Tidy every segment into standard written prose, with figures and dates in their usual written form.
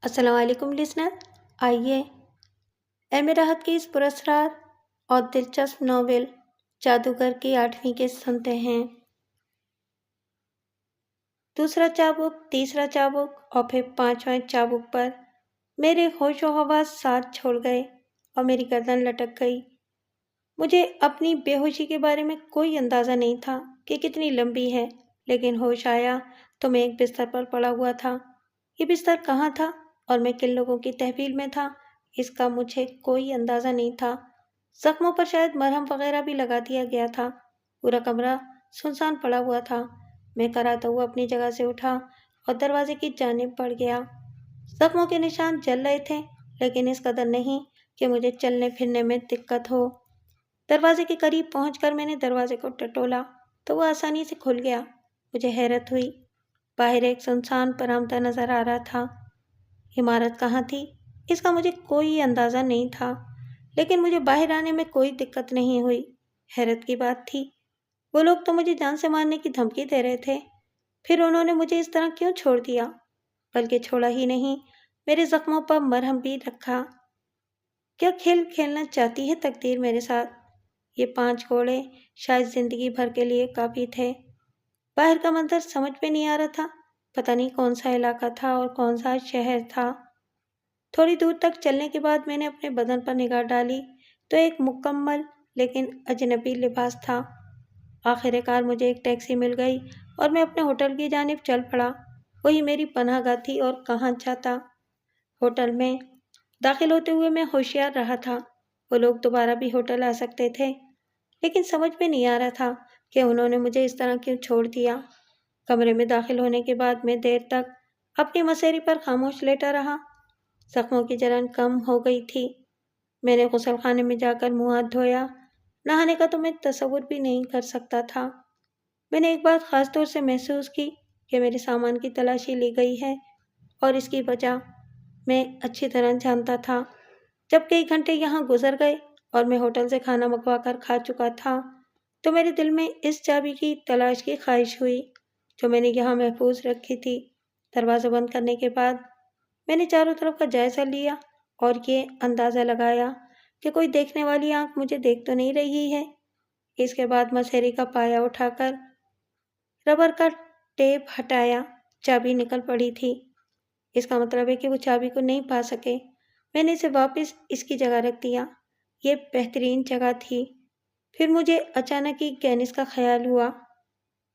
السلام علیکم لسنر، آئیے ایم راحت کی اس پراسرار اور دلچسپ ناول جادوگر کی 8ویں قسط سنتے ہیں۔ دوسرا چابک، تیسرا چابک اور پھر 5واں چابک پر میرے ہوش و حواس ساتھ چھوڑ گئے اور میری گردن لٹک گئی۔ مجھے اپنی بے ہوشی کے بارے میں کوئی اندازہ نہیں تھا کہ کتنی لمبی ہے، لیکن ہوش آیا تو میں ایک بستر پر پڑا ہوا تھا۔ یہ بستر کہاں تھا اور میں کن لوگوں کی تحویل میں تھا، اس کا مجھے کوئی اندازہ نہیں تھا۔ زخموں پر شاید مرہم وغیرہ بھی لگا دیا گیا تھا۔ پورا کمرہ سنسان پڑا ہوا تھا۔ میں کراتا ہوا اپنی جگہ سے اٹھا اور دروازے کی جانب بڑھ گیا۔ زخموں کے نشان جل رہے تھے، لیکن اس قدر نہیں کہ مجھے چلنے پھرنے میں دقت ہو۔ دروازے کے قریب پہنچ کر میں نے دروازے کو ٹٹولا تو وہ آسانی سے کھل گیا۔ مجھے حیرت ہوئی۔ باہر ایک سنسان برآمدہ نظر آ رہا تھا۔ عمارت کہاں تھی اس کا مجھے کوئی اندازہ نہیں تھا، لیکن مجھے باہر آنے میں کوئی دقت نہیں ہوئی۔ حیرت کی بات تھی، وہ لوگ تو مجھے جان سے مارنے کی دھمکی دے رہے تھے، پھر انہوں نے مجھے اس طرح کیوں چھوڑ دیا؟ بلکہ چھوڑا ہی نہیں، میرے زخموں پر مرہم بھی رکھا۔ کیا کھیل کھیلنا چاہتی ہے تقدیر میرے ساتھ؟ یہ 5 کوڑے شاید زندگی بھر کے لیے کافی تھے۔ باہر کا منظر سمجھ میں نہیں آ رہا تھا، پتہ نہیں کون سا علاقہ تھا اور کون سا شہر تھا۔ تھوڑی دور تک چلنے کے بعد میں نے اپنے بدن پر نگاہ ڈالی تو ایک مکمل لیکن اجنبی لباس تھا۔ آخر کار مجھے ایک ٹیکسی مل گئی اور میں اپنے ہوٹل کی جانب چل پڑا۔ وہی میری پناہ گاہ تھی اور کہاں جاتا۔ ہوٹل میں داخل ہوتے ہوئے میں ہوشیار رہا تھا۔ وہ لوگ دوبارہ بھی ہوٹل آ سکتے تھے، لیکن سمجھ میں نہیں آ رہا تھا کہ انہوں نے مجھے اس طرح کیوں چھوڑ دیا۔ کمرے میں داخل ہونے کے بعد میں دیر تک اپنی مسیری پر خاموش لیٹا رہا۔ زخموں کی جلن کم ہو گئی تھی۔ میں نے غسل خانے میں جا کر منہ ہاتھ دھویا۔ نہانے کا تو میں تصور بھی نہیں کر سکتا تھا۔ میں نے ایک بات خاص طور سے محسوس کی کہ میرے سامان کی تلاشی لی گئی ہے، اور اس کی وجہ میں اچھی طرح جانتا تھا۔ جب کئی گھنٹے یہاں گزر گئے اور میں ہوٹل سے کھانا منگوا کر کھا چکا تھا تو میرے دل میں اس چابی کی تلاش کی خواہش ہوئی جو میں نے یہاں محفوظ رکھی تھی۔ دروازہ بند کرنے کے بعد میں نے چاروں طرف کا جائزہ لیا اور یہ اندازہ لگایا کہ کوئی دیکھنے والی آنکھ مجھے دیکھ تو نہیں رہی ہے۔ اس کے بعد مسیری کا پایا اٹھا کر ربر کا ٹیپ ہٹایا۔ چابی نکل پڑی تھی۔ اس کا مطلب ہے کہ وہ چابی کو نہیں پا سکے۔ میں نے اسے واپس اس کی جگہ رکھ دیا۔ یہ بہترین جگہ تھی۔ پھر مجھے اچانک ہی گینس کا خیال ہوا۔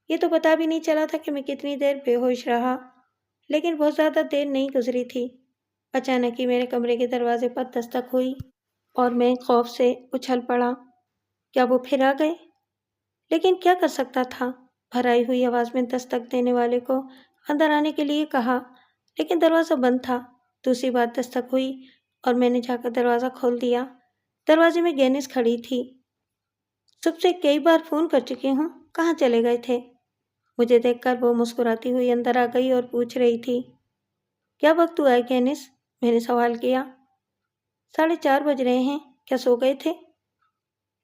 یہ تو پتا بھی نہیں چلا تھا کہ میں کتنی دیر بے ہوش رہا، لیکن بہت زیادہ دیر نہیں گزری تھی۔ اچانک ہی میرے کمرے کے دروازے پر دستک ہوئی اور میں خوف سے اچھل پڑا۔ کیا وہ پھر آ گئے؟ لیکن کیا کر سکتا تھا؟ بھرائی ہوئی آواز میں دستک دینے والے کو اندر آنے کے لیے کہا، لیکن دروازہ بند تھا۔ دوسری بار دستک ہوئی اور میں نے جا کر دروازہ کھول دیا۔ دروازے میں گینس کھڑی تھی۔ صبح سے کئی بار فون کر چکی ہوں، کہاں چلے گئے تھے؟ مجھے دیکھ کر وہ مسکراتی ہوئی اندر آ گئی اور پوچھ رہی تھی، کیا وقت ہوا ہے گینس؟ میں نے سوال کیا۔ 4:30 بج رہے ہیں، کیا سو گئے تھے؟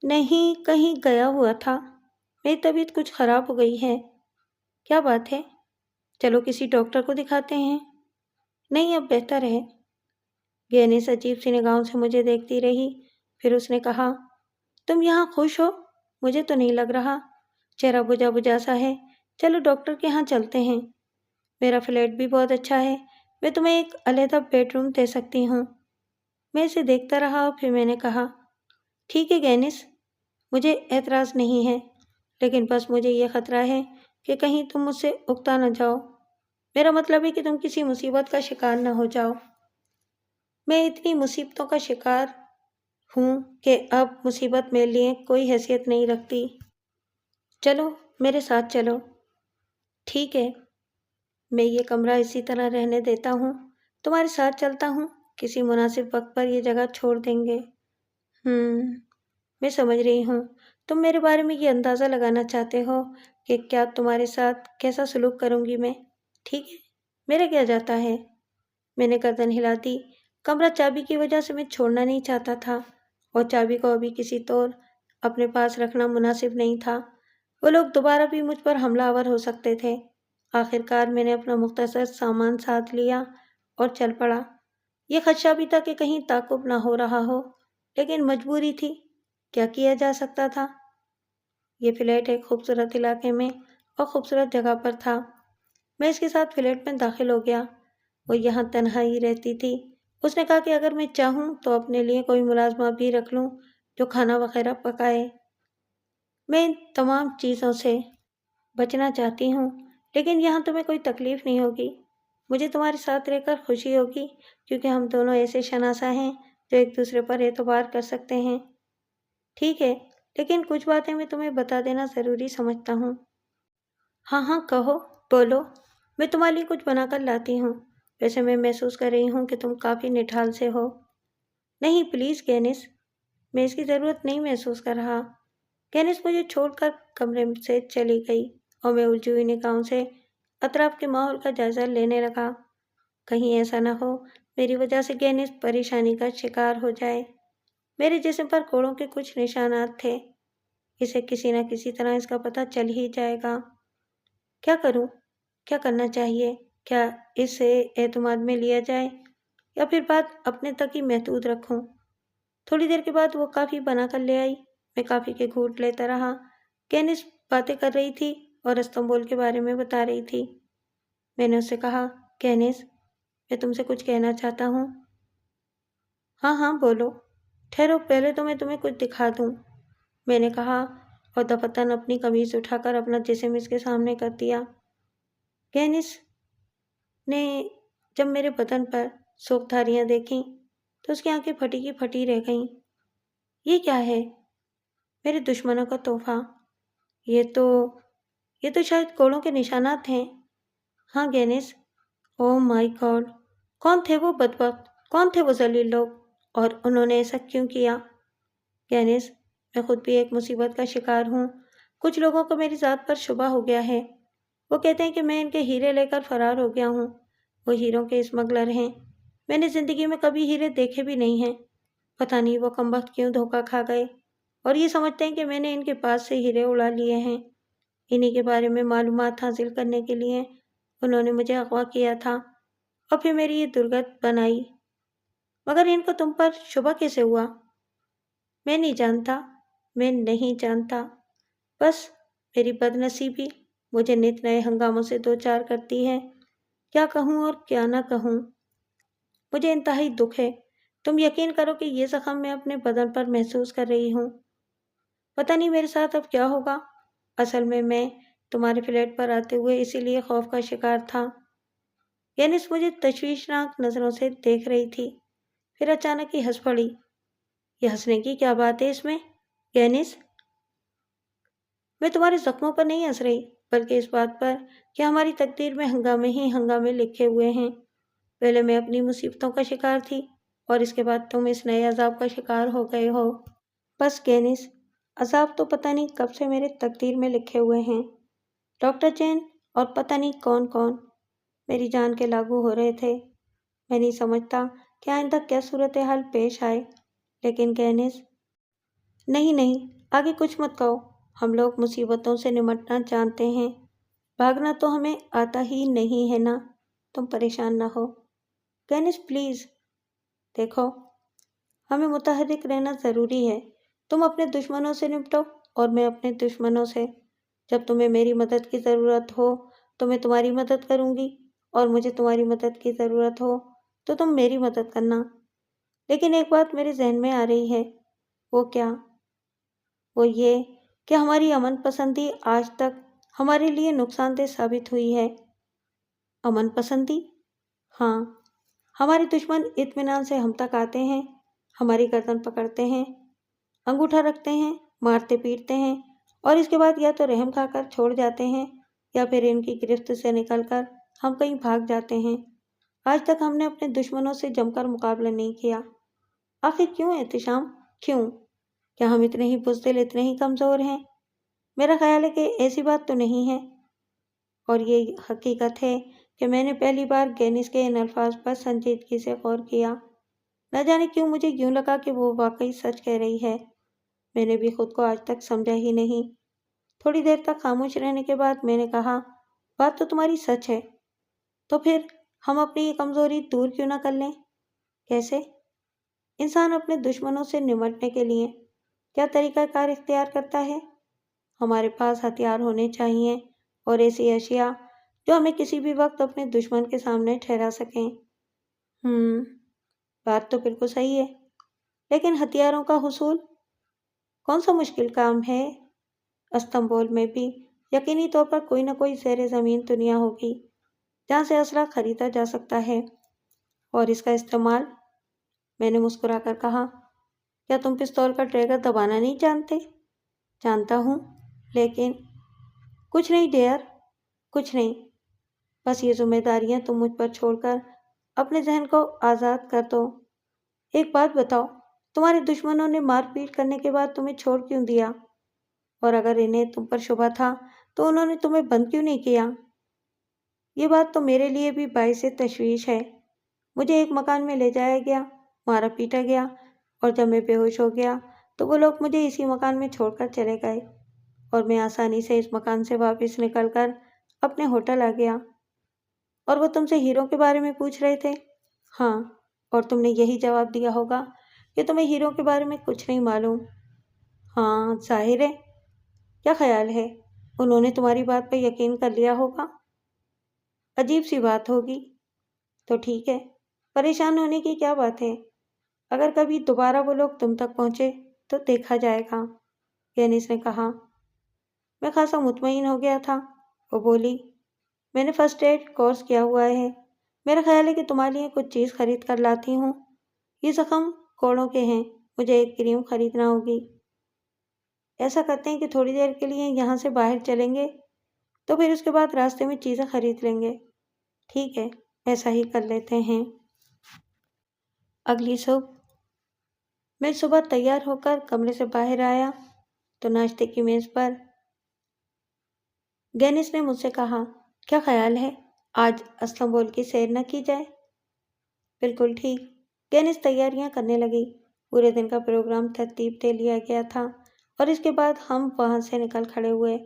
نہیں، کہیں گیا ہوا تھا۔ میری طبیعت کچھ خراب ہو گئی ہے۔ کیا بات ہے؟ چلو کسی ڈاکٹر کو دکھاتے ہیں۔ نہیں، اب بہتر ہے۔ گینس عجیب سی نگاہوں سے مجھے دیکھتی رہی، پھر اس نے کہا، تم یہاں خوش ہو؟ مجھے تو نہیں لگ رہا، چہرہ بجھا بجھا سا ہے۔ چلو ڈاکٹر کے ہاں چلتے ہیں۔ میرا فلیٹ بھی بہت اچھا ہے، میں تمہیں ایک علیحدہ بیڈ روم دے سکتی ہوں۔ میں اسے دیکھتا رہا اور پھر میں نے کہا، ٹھیک ہے گینس، مجھے اعتراض نہیں ہے، لیکن بس مجھے یہ خطرہ ہے کہ کہیں تم مجھ سے اکتا نہ جاؤ۔ میرا مطلب ہے کہ تم کسی مصیبت کا شکار نہ ہو جاؤ۔ میں اتنی مصیبتوں کا شکار ہوں کہ اب مصیبت میرے لیے کوئی حیثیت نہیں رکھتی۔ چلو میرے ساتھ چلو۔ ٹھیک ہے، میں یہ کمرہ اسی طرح رہنے دیتا ہوں، تمہارے ساتھ چلتا ہوں، کسی مناسب وقت پر یہ جگہ چھوڑ دیں گے۔ میں سمجھ رہی ہوں، تم میرے بارے میں یہ اندازہ لگانا چاہتے ہو کہ کیا تمہارے ساتھ کیسا سلوک کروں گی میں۔ ٹھیک ہے، میرا کیا جاتا ہے؟ میں نے گردن ہلا دی۔ کمرہ چابی کی وجہ سے میں چھوڑنا نہیں چاہتا تھا، اور چابی کو ابھی کسی طور اپنے پاس رکھنا مناسب نہیں تھا۔ وہ لوگ دوبارہ بھی مجھ پر حملہ آور ہو سکتے تھے۔ آخر کار میں نے اپنا مختصر سامان ساتھ لیا اور چل پڑا۔ یہ خدشہ بھی تھا کہ کہیں تعاقب نہ ہو رہا ہو، لیکن مجبوری تھی، کیا کیا جا سکتا تھا؟ یہ فلیٹ ایک خوبصورت علاقے میں اور خوبصورت جگہ پر تھا۔ میں اس کے ساتھ فلیٹ میں داخل ہو گیا۔ وہ یہاں تنہا ہی رہتی تھی۔ اس نے کہا کہ اگر میں چاہوں تو اپنے لیے کوئی ملازمہ بھی رکھ لوں جو کھانا وغیرہ پکائے۔ میں ان تمام چیزوں سے بچنا چاہتی ہوں، لیکن یہاں تمہیں کوئی تکلیف نہیں ہوگی۔ مجھے تمہارے ساتھ رہ کر خوشی ہوگی، کیونکہ ہم دونوں ایسے شناسا ہیں جو ایک دوسرے پر اعتبار کر سکتے ہیں۔ ٹھیک ہے، لیکن کچھ باتیں میں تمہیں بتا دینا ضروری سمجھتا ہوں۔ ہاں ہاں کہو، بولو، میں تمہارے لیے کچھ بنا کر لاتی ہوں۔ ویسے میں محسوس کر رہی ہوں کہ تم کافی نٹھال سے ہو۔ نہیں پلیز گینس، میں اس کی ضرورت نہیں محسوس کر رہا۔ گینس مجھے چھوڑ کر کمرے سے چلی گئی اور میں الجھی ہوئی نگاہوں سے اطراف کے ماحول کا جائزہ لینے لگا۔ کہیں ایسا نہ ہو میری وجہ سے گینس پریشانی کا شکار ہو جائے۔ میرے جسم پر کوڑوں کے کچھ نشانات تھے۔ اسے کسی نہ کسی طرح اس کا پتہ چل ہی جائے گا۔ کیا کروں؟ کیا کرنا چاہیے؟ کیا اسے اعتماد میں لیا جائے یا پھر بات اپنے تک ہی محدود رکھوں؟ تھوڑی دیر کے بعد وہ کافی بنا کر لے آئی۔ میں کافی کے گھونٹ لیتا رہا۔ کینس باتیں کر رہی تھی اور استنبول کے بارے میں بتا رہی تھی۔ میں نے اس سے کہا، کینس، میں تم سے کچھ کہنا چاہتا ہوں۔ ہاں ہاں بولو۔ ٹھہرو، پہلے تو میں تمہیں کچھ دکھا دوں، میں نے کہا اور دفتن اپنی قمیض اٹھا کر اپنا جسم اس کے سامنے کر دیا۔ کینس نے جب میرے بدن پر سوکھ دھاریاں دیکھیں تو اس کی آنکھیں پھٹی کی پھٹی رہ گئیں۔ یہ کیا ہے؟ میرے دشمنوں کا تحفہ۔ یہ تو شاید کوڑوں کے نشانات ہیں۔ ہاں گینس۔ اوہ مائی گاڈ، کون تھے وہ بدبخت؟ کون تھے وہ ذلیل لوگ؟ اور انہوں نے ایسا کیوں کیا؟ گینس، میں خود بھی ایک مصیبت کا شکار ہوں۔ کچھ لوگوں کو میری ذات پر شبہ ہو گیا ہے۔ وہ کہتے ہیں کہ میں ان کے ہیرے لے کر فرار ہو گیا ہوں۔ وہ ہیروں کے اسمگلر ہیں۔ میں نے زندگی میں کبھی ہیرے دیکھے بھی نہیں ہیں۔ پتہ نہیں وہ کمبخت کیوں دھوکہ کھا گئے اور یہ سمجھتے ہیں کہ میں نے ان کے پاس سے ہیرے اڑا لیے ہیں۔ انہی کے بارے میں معلومات حاصل کرنے کے لیے انہوں نے مجھے اغوا کیا تھا اور پھر میری یہ درگت بنائی۔ مگر ان کو تم پر شبہ کیسے ہوا؟ میں نہیں جانتا۔ بس میری بد نصیبی مجھے نت نئے ہنگاموں سے دوچار کرتی ہے۔ کیا کہوں اور کیا نہ کہوں؟ مجھے انتہائی دکھ ہے۔ تم یقین کرو کہ یہ زخم میں اپنے بدن پر محسوس کر رہی ہوں۔ پتہ نہیں میرے ساتھ اب کیا ہوگا۔ اصل میں تمہارے فلیٹ پر آتے ہوئے اسی لیے خوف کا شکار تھا۔ گینس مجھے تشویشناک نظروں سے دیکھ رہی تھی، پھر اچانک ہی ہنس پڑی۔ یہ ہنسنے کی کیا بات ہے اس میں گینس؟ میں تمہارے زخموں پر نہیں ہنس رہی، بلکہ اس بات پر کہ ہماری تقدیر میں ہنگامے ہی ہنگامے لکھے ہوئے ہیں۔ پہلے میں اپنی مصیبتوں کا شکار تھی اور اس کے بعد تم اس نئے عذاب کا شکار ہو گئے ہو۔ بس گینس، عذاب تو پتہ نہیں کب سے میرے تقدیر میں لکھے ہوئے ہیں۔ ڈاکٹر جین اور پتہ نہیں کون کون میری جان کے لاگو ہو رہے تھے۔ میں نہیں سمجھتا کہ آئندہ کیا صورتحال پیش آئے، لیکن گینس، نہیں، آگے کچھ مت کہو۔ ہم لوگ مصیبتوں سے نمٹنا جانتے ہیں، بھاگنا تو ہمیں آتا ہی نہیں ہے نا۔ تم پریشان نہ ہو گینس پلیز۔ دیکھو، ہمیں متحرک رہنا ضروری ہے۔ تم اپنے دشمنوں سے نمٹو اور میں اپنے دشمنوں سے۔ جب تمہیں میری مدد کی ضرورت ہو تو میں تمہاری مدد کروں گی، اور مجھے تمہاری مدد کی ضرورت ہو تو تم میری مدد کرنا۔ لیکن ایک بات میرے ذہن میں آ رہی ہے۔ وہ کیا؟ وہ یہ کہ ہماری امن پسندی آج تک ہمارے لیے نقصان دہ ثابت ہوئی ہے۔ امن پسندی؟ ہاں، ہمارے دشمن اطمینان سے ہم تک آتے ہیں، ہماری گردن پکڑتے ہیں، انگوٹھا رکھتے ہیں، مارتے پیٹتے ہیں اور اس کے بعد یا تو رحم کھا کر چھوڑ جاتے ہیں یا پھر ان کی گرفت سے نکل کر ہم کہیں بھاگ جاتے ہیں۔ آج تک ہم نے اپنے دشمنوں سے جم کر مقابلہ نہیں کیا۔ آخر کیوں احتشام؟ کیوں؟ کیا ہم اتنے ہی بزدل، اتنے ہی کمزور ہیں؟ میرا خیال ہے کہ ایسی بات تو نہیں ہے، اور یہ حقیقت ہے کہ میں نے پہلی بار گینس کے ان الفاظ پر سنجیدگی سے غور کیا۔ نہ جانے کیوں مجھے یوں لگا کہ وہ واقعی سچ کہہ رہی ہے۔ میں نے بھی خود کو آج تک سمجھا ہی نہیں۔ تھوڑی دیر تک خاموش رہنے کے بعد میں نے کہا، بات تو تمہاری سچ ہے، تو پھر ہم اپنی یہ کمزوری دور کیوں نہ کر لیں؟ کیسے؟ انسان اپنے دشمنوں سے نمٹنے کے لیے کیا طریقہ کار اختیار کرتا ہے؟ ہمارے پاس ہتھیار ہونے چاہیے اور ایسی اشیاء جو ہمیں کسی بھی وقت اپنے دشمن کے سامنے ٹھہرا سکیں۔ بات تو بالکل صحیح ہے، لیکن ہتھیاروں کا حصول کون سا مشکل کام ہے؟ استنبول میں بھی یقینی طور پر کوئی نہ کوئی زیر زمین دنیا ہوگی جہاں سے اسلحہ خریدا جا سکتا ہے اور اس کا استعمال۔ میں نے مسکرا کر کہا، کیا تم پستول کا ٹریگر دبانا نہیں جانتے؟ جانتا ہوں، لیکن کچھ نہیں ڈیئر، کچھ نہیں، بس یہ ذمہ داریاں تم مجھ پر چھوڑ کر اپنے ذہن کو آزاد کر دو۔ ایک بات بتاؤ، تمہارے دشمنوں نے مار پیٹ کرنے کے بعد تمہیں چھوڑ کیوں دیا؟ اور اگر انہیں تم پر شبہ تھا تو انہوں نے تمہیں بند کیوں نہیں کیا؟ یہ بات تو میرے لیے بھی باعث تشویش ہے۔ مجھے ایک مکان میں لے جایا گیا، مارا پیٹا گیا، اور جب میں بے ہوش ہو گیا تو وہ لوگ مجھے اسی مکان میں چھوڑ کر چلے گئے اور میں آسانی سے اس مکان سے واپس نکل کر اپنے ہوٹل آ گیا۔ اور وہ تم سے ہیرو کے بارے میں پوچھ رہے تھے؟ ہاں، اور تم نے یہی جواب دیا ہوگا کہ تمہیں ہیرو کے بارے میں کچھ نہیں معلوم۔ ہاں، ظاہر ہے۔ کیا خیال ہے انہوں نے تمہاری بات پہ یقین کر لیا ہوگا؟ عجیب سی بات ہوگی۔ تو ٹھیک ہے، پریشان ہونے کی کیا بات ہے؟ اگر کبھی دوبارہ وہ لوگ تم تک پہنچے تو دیکھا جائے گا، گینیس نے کہا۔ میں خاصا مطمئن ہو گیا تھا۔ وہ بولی، میں نے فرسٹ ایڈ کورس کیا ہوا ہے، میرا خیال ہے کہ تمہارے لیے کچھ چیز خرید کر لاتی ہوں۔ یہ زخم کوڑوں کے ہیں، مجھے ایک کریم خریدنا ہوگی۔ ایسا کرتے ہیں کہ تھوڑی دیر کے لیے یہاں سے باہر چلیں گے، تو پھر اس کے بعد راستے میں چیزیں خرید لیں گے۔ ٹھیک ہے، ایسا ہی کر لیتے ہیں۔ اگلی صبح میں تیار ہو کر کمرے سے باہر آیا تو ناشتے کی میز پر گینیس نے مجھ سے کہا، کیا خیال ہے آج استنبول کی سیر نہ کی جائے؟ بالکل ٹھیک۔ گینیس تیاریاں کرنے لگی۔ پورے دن کا پروگرام ترتیب دے لیا گیا تھا اور اس کے بعد ہم وہاں سے نکل کھڑے ہوئے،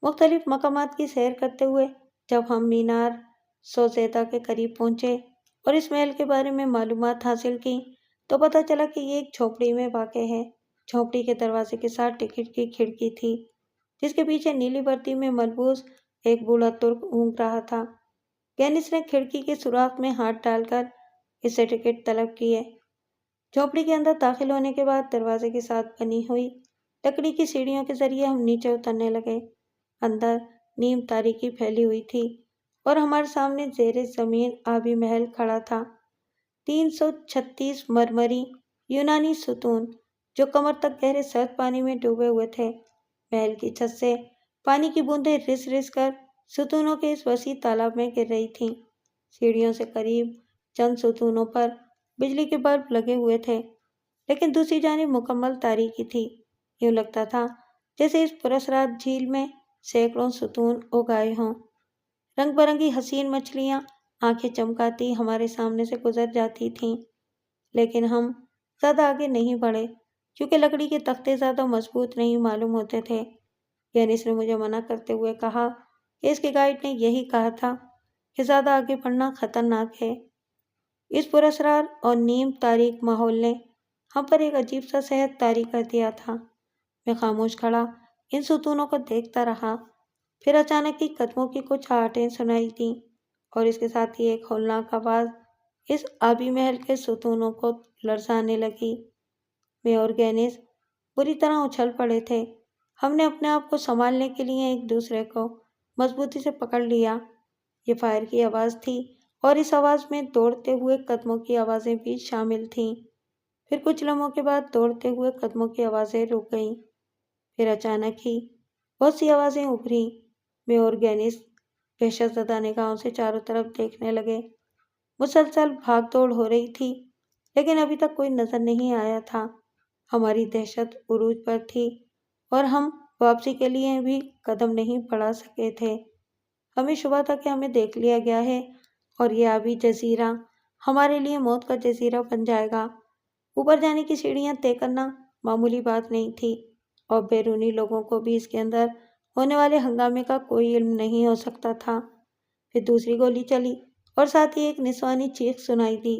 مختلف مقامات کی سیر کرتے ہوئے۔ جب ہم مینار سوزیدا کے قریب پہنچے اور اس محل کے بارے میں معلومات حاصل کی تو پتہ چلا کہ یہ ایک جھونپڑی میں واقع ہے۔ جھونپڑی کے دروازے کے ساتھ ٹکٹ کی کھڑکی تھی جس کے پیچھے نیلی وردی میں ملبوس ایک بوڑھا ترک اونگ رہا تھا۔ گینیس نے کھڑکی کے سوراخ میں ہاتھ ڈال کر اس سے ٹکٹ طلب کیے۔ جھونپڑی کے اندر داخل ہونے کے بعد دروازے کے ساتھ بنی ہوئی لکڑی کی سیڑھیوں کے ذریعے ہم نیچے اترنے لگے۔ اندر نیم تاریکی پھیلی ہوئی تھی اور ہمارے سامنے زیر زمین آبی محل کھڑا تھا۔ 336 مرمری یونانی ستون جو کمر تک گہرے سرد پانی میں ڈوبے ہوئے تھے۔ محل کی چھت سے پانی کی بوندیں رس رس کر ستونوں کے اس وسیع تالاب میں گر رہی تھیں۔ سیڑھیوں سے قریب چند ستونوں پر بجلی کے بلب لگے ہوئے تھے، لیکن دوسری جانب مکمل تاریکی تھی۔ یوں لگتا تھا جیسے اس پراسرار جھیل میں سینکڑوں ستون اگائے ہوں۔ رنگ برنگی حسین مچھلیاں آنکھیں چمکاتی ہمارے سامنے سے گزر جاتی تھیں، لیکن ہم زیادہ آگے نہیں بڑھے کیونکہ لکڑی کے تختے زیادہ مضبوط نہیں معلوم ہوتے تھے۔ گینیس نے مجھے منع کرتے ہوئے کہا کہ اس کے گائیڈ نے یہی کہا تھا کہ زیادہ آگے بڑھنا خطرناک ہے۔ اس پراسرار اور نیم تاریک ماحول نے ہم پر ایک عجیب سا سحر طاری کر دیا تھا۔ میں خاموش کھڑا ان ستونوں کو دیکھتا رہا، پھر اچانک ہی قدموں کی کچھ آہٹیں سنائی دیں اور اس کے ساتھ ہی ایک ہولناک آواز اس آبی محل کے ستونوں کو لرزانے لگی۔ میں اور گینیس بری طرح اچھل پڑے تھے۔ ہم نے اپنے آپ کو سنبھالنے کے لیے ایک دوسرے کو مضبوطی سے پکڑ لیا۔ یہ فائر کی آواز تھی اور اس آواز میں دوڑتے ہوئے قدموں کی آوازیں بھی شامل تھیں۔ پھر کچھ لمحوں کے بعد دوڑتے ہوئے قدموں کی آوازیں رک گئیں۔ پھر اچانک ہی بہت سی آوازیں ابھریں۔ میں اور گینیس دہشت زدہ نگاہوں سے چاروں طرف دیکھنے لگے۔ مسلسل بھاگ دوڑ ہو رہی تھی لیکن ابھی تک کوئی نظر نہیں آیا تھا۔ ہماری دہشت عروج پر تھی اور ہم واپسی کے لیے بھی قدم نہیں بڑھا سکے تھے۔ ہمیں شبہ تھا کہ ہمیں دیکھ لیا گیا ہے اور یہ آبی جزیرہ ہمارے لیے موت کا جزیرہ بن جائے گا۔ اوپر جانے کی سیڑھیاں طے کرنا معمولی بات نہیں تھی اور بیرونی لوگوں کو بھی اس کے اندر ہونے والے ہنگامے کا کوئی علم نہیں ہو سکتا تھا۔ پھر دوسری گولی چلی اور ساتھ ہی ایک نسوانی چیخ سنائی دی۔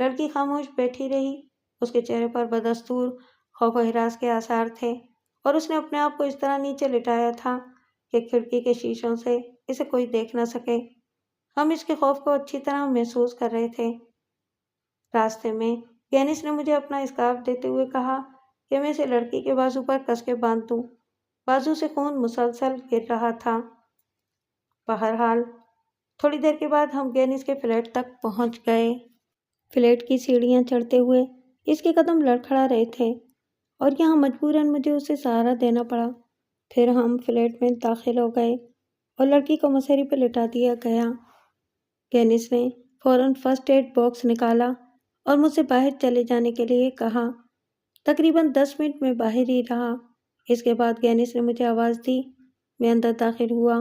لڑکی خاموش بیٹھی رہی۔ اس کے چہرے پر بدستور خوف و ہراس کے آثار تھے اور اس نے اپنے آپ کو اس طرح نیچے لٹایا تھا کہ کھڑکی کے شیشوں سے اسے کوئی دیکھ نہ سکے۔ ہم اس کے خوف کو اچھی طرح محسوس کر رہے تھے۔ راستے میں گینس نے مجھے اپنا اسکارف دیتے ہوئے کہا کہ میں اسے لڑکی کے بازو پر کس کے باندھ دوں۔ بازو سے خون مسلسل گر رہا تھا۔ بہرحال تھوڑی دیر کے بعد ہم گینس کے فلیٹ تک پہنچ گئے۔ فلیٹ کی سیڑھیاں چڑھتے ہوئے اس کے قدم لڑکھڑا رہے تھے اور یہاں مجبوراً مجھے اسے سہارا دینا پڑا۔ پھر ہم فلیٹ میں داخل ہو گئے اور لڑکی کو مسہری پہ لٹا دیا گیا۔ گینس نے فوراً فرسٹ ایڈ باکس نکالا اور مجھ سے باہر چلے جانے کے لیے کہا۔ تقریباً 10 منٹ میں باہر ہی رہا۔ اس کے بعد گینس نے مجھے آواز دی۔ میں اندر داخل ہوا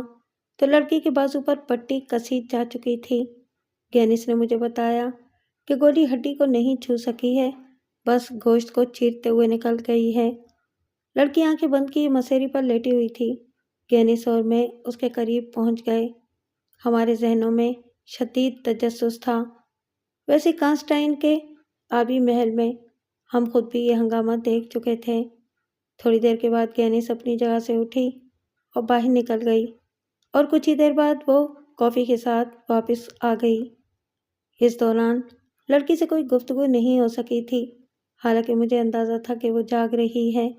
تو لڑکی کے بازو پر پٹی کسی جا چکی تھی۔ گینس نے مجھے بتایا کہ گولی ہڈی کو نہیں چھو سکی ہے، بس گوشت کو چیرتے ہوئے نکل گئی ہے۔ لڑکی آنکھیں بند کیے مسہری پر لیٹی ہوئی تھی۔ گینس اور میں اس کے قریب پہنچ گئے۔ ہمارے ذہنوں میں شدید تجسس تھا۔ ویسے کانسٹائن کے آبی محل میں ہم خود بھی یہ ہنگامہ دیکھ چکے تھے۔ تھوڑی دیر کے بعد گینس اپنی جگہ سے اٹھی اور باہر نکل گئی اور کچھ ہی دیر بعد وہ کافی کے ساتھ واپس آ گئی۔ اس دوران لڑکی سے کوئی گفتگو نہیں ہو سکی تھی، حالانکہ مجھے اندازہ تھا کہ وہ جاگ رہی ہے۔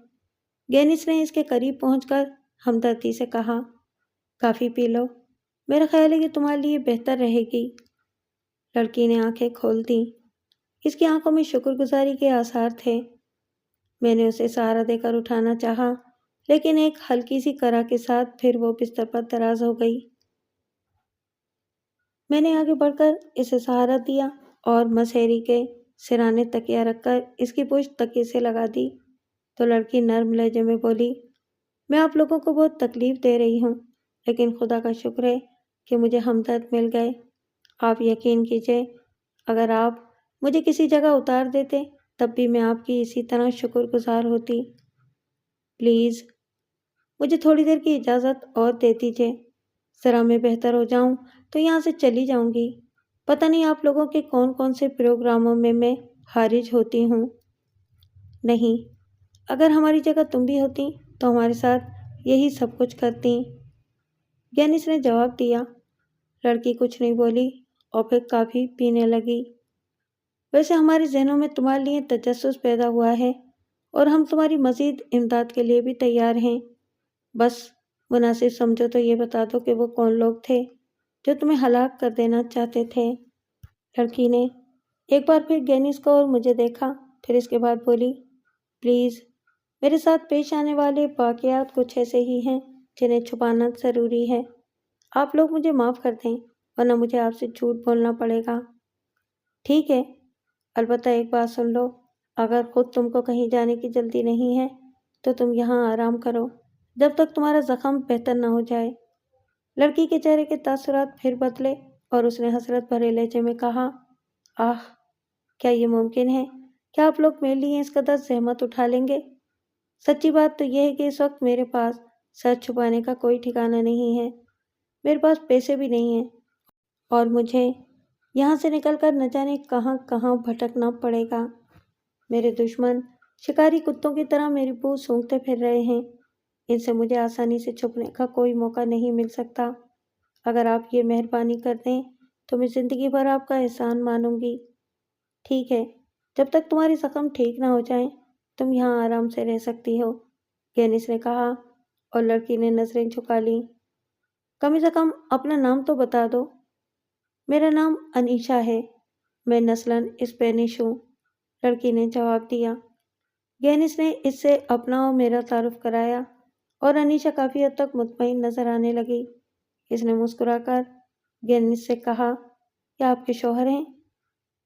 گینس نے اس کے قریب پہنچ کر ہمدردی سے کہا، کافی پی لو، میرا خیال ہے کہ تمہارے لیے بہتر رہے گی۔ لڑکی نے آنکھیں کھول دیں۔ اس کی آنکھوں میں شکر گزاری کے آثار تھے۔ میں نے اسے سہارا دے کر اٹھانا چاہا، لیکن ایک ہلکی سی کرا کے ساتھ پھر وہ بستر پر دراز ہو گئی۔ میں نے آگے بڑھ کر اسے سہارا دیا اور مسہری کے سرانے تکیہ رکھ کر اس کی پشت تکیے سے لگا دی تو لڑکی نرم لہجے میں بولی، میں آپ لوگوں کو بہت تکلیف دے رہی ہوں، لیکن خدا کا شکر ہے کہ مجھے ہمدرد مل گئے۔ آپ یقین کیجئے، اگر آپ مجھے کسی جگہ اتار دیتے تب بھی میں آپ کی اسی طرح شکر گزار ہوتی۔ پلیز مجھے تھوڑی دیر کی اجازت اور دے دیجیے، ذرا میں بہتر ہو جاؤں تو یہاں سے چلی جاؤں گی۔ پتہ نہیں آپ لوگوں کے کون کون سے پروگراموں میں خارج ہوتی ہوں۔ نہیں، اگر ہماری جگہ تم بھی ہوتی تو ہمارے ساتھ یہی سب کچھ کرتی۔ گینس نے جواب دیا۔ لڑکی کچھ نہیں بولی اور پھر کافی پینے لگی۔ ویسے ہمارے ذہنوں میں تمہارے لیے تجسس پیدا ہوا ہے اور ہم تمہاری مزید امداد کے لیے بھی تیار ہیں۔ بس مناسب سمجھو تو یہ بتا دو کہ وہ کون لوگ تھے جو تمہیں ہلاک کر دینا چاہتے تھے۔ لڑکی نے ایک بار پھر گینس کو اور مجھے دیکھا، پھر اس کے بعد بولی، پلیز میرے ساتھ پیش آنے والے واقعات کچھ ایسے ہی ہیں جنہیں چھپانا ضروری ہے۔ آپ لوگ مجھے معاف کر دیں ورنہ مجھے آپ سے جھوٹ بولنا پڑے گا۔ ٹھیک ہے، البتہ ایک بات سن لو، اگر خود تم کو کہیں جانے کی جلدی نہیں ہے تو تم یہاں آرام کرو جب تک تمہارا زخم بہتر نہ ہو جائے۔ لڑکی کے چہرے کے تاثرات پھر بدلے اور اس نے حسرت بھرے لہجے میں کہا، آہ، کیا یہ ممکن ہے؟ کیا آپ لوگ میرے لیے اس قدر زحمت اٹھا لیں گے؟ سچی بات تو یہ ہے کہ اس وقت میرے پاس سچ چھپانے کا کوئی ٹھکانہ نہیں ہے۔ میرے پاس پیسے بھی نہیں ہیں اور مجھے یہاں سے نکل کر نہ جانے کہاں کہاں بھٹکنا پڑے گا۔ میرے دشمن شکاری کتوں کی طرح میری بو سونگھتے پھر رہے ہیں۔ ان سے مجھے آسانی سے چھپنے کا کوئی موقع نہیں مل سکتا۔ اگر آپ یہ مہربانی کر دیں تو میں زندگی بھر آپ کا احسان مانوں گی۔ ٹھیک ہے، جب تک تمہاری زخم ٹھیک نہ ہو جائیں تم یہاں آرام سے رہ سکتی ہو، گینس نے کہا اور لڑکی نے نظریں جھکا لیں۔ کم سے کم اپنا نام تو بتا دو۔ میرا نام انیشا ہے، میں نسلاً اسپینش ہوں، لڑکی نے جواب دیا۔ گینس نے اس سے اپنا اور میرا تعارف کرایا اور انیشا کافی حد تک مطمئن نظر آنے لگی۔ اس نے مسکرا کر گینس سے کہا، کیا آپ کے شوہر ہیں؟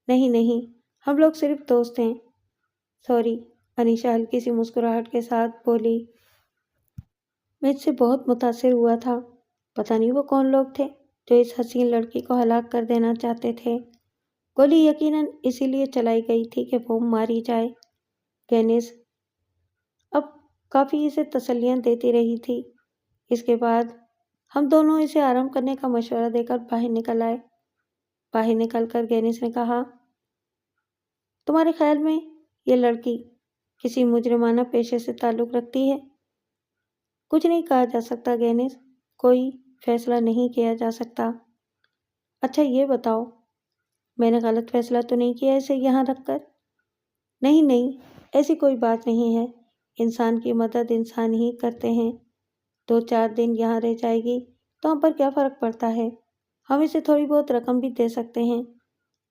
نہیں نہیں، ہم لوگ صرف دوست ہیں۔ سوری، انیشا ہلکی سی مسکراہٹ کے ساتھ بولی۔ میں اس سے بہت متاثر ہوا تھا۔ پتہ نہیں وہ کون لوگ تھے جو اس حسین لڑکی کو ہلاک کر دینا چاہتے تھے۔ گولی یقیناً اسی لیے چلائی گئی تھی کہ وہ ماری جائے۔ گینس اب کافی اسے تسلیاں دیتی رہی تھی۔ اس کے بعد ہم دونوں اسے آرام کرنے کا مشورہ دے کر باہر نکل آئے۔ باہر نکل کر گینس نے کہا، تمہارے خیال میں یہ لڑکی کسی مجرمانہ پیشے سے تعلق رکھتی ہے؟ کچھ نہیں کہا جا سکتا گینس، کوئی فیصلہ نہیں کیا جا سکتا۔ اچھا یہ بتاؤ، میں نے غلط فیصلہ تو نہیں کیا اسے یہاں رکھ کر؟ نہیں نہیں، ایسی کوئی بات نہیں ہے، انسان کی مدد انسان ہی کرتے ہیں۔ 2-4 دن یہاں رہ جائے گی تو ہم پر کیا فرق پڑتا ہے؟ ہم اسے تھوڑی بہت رقم بھی دے سکتے ہیں،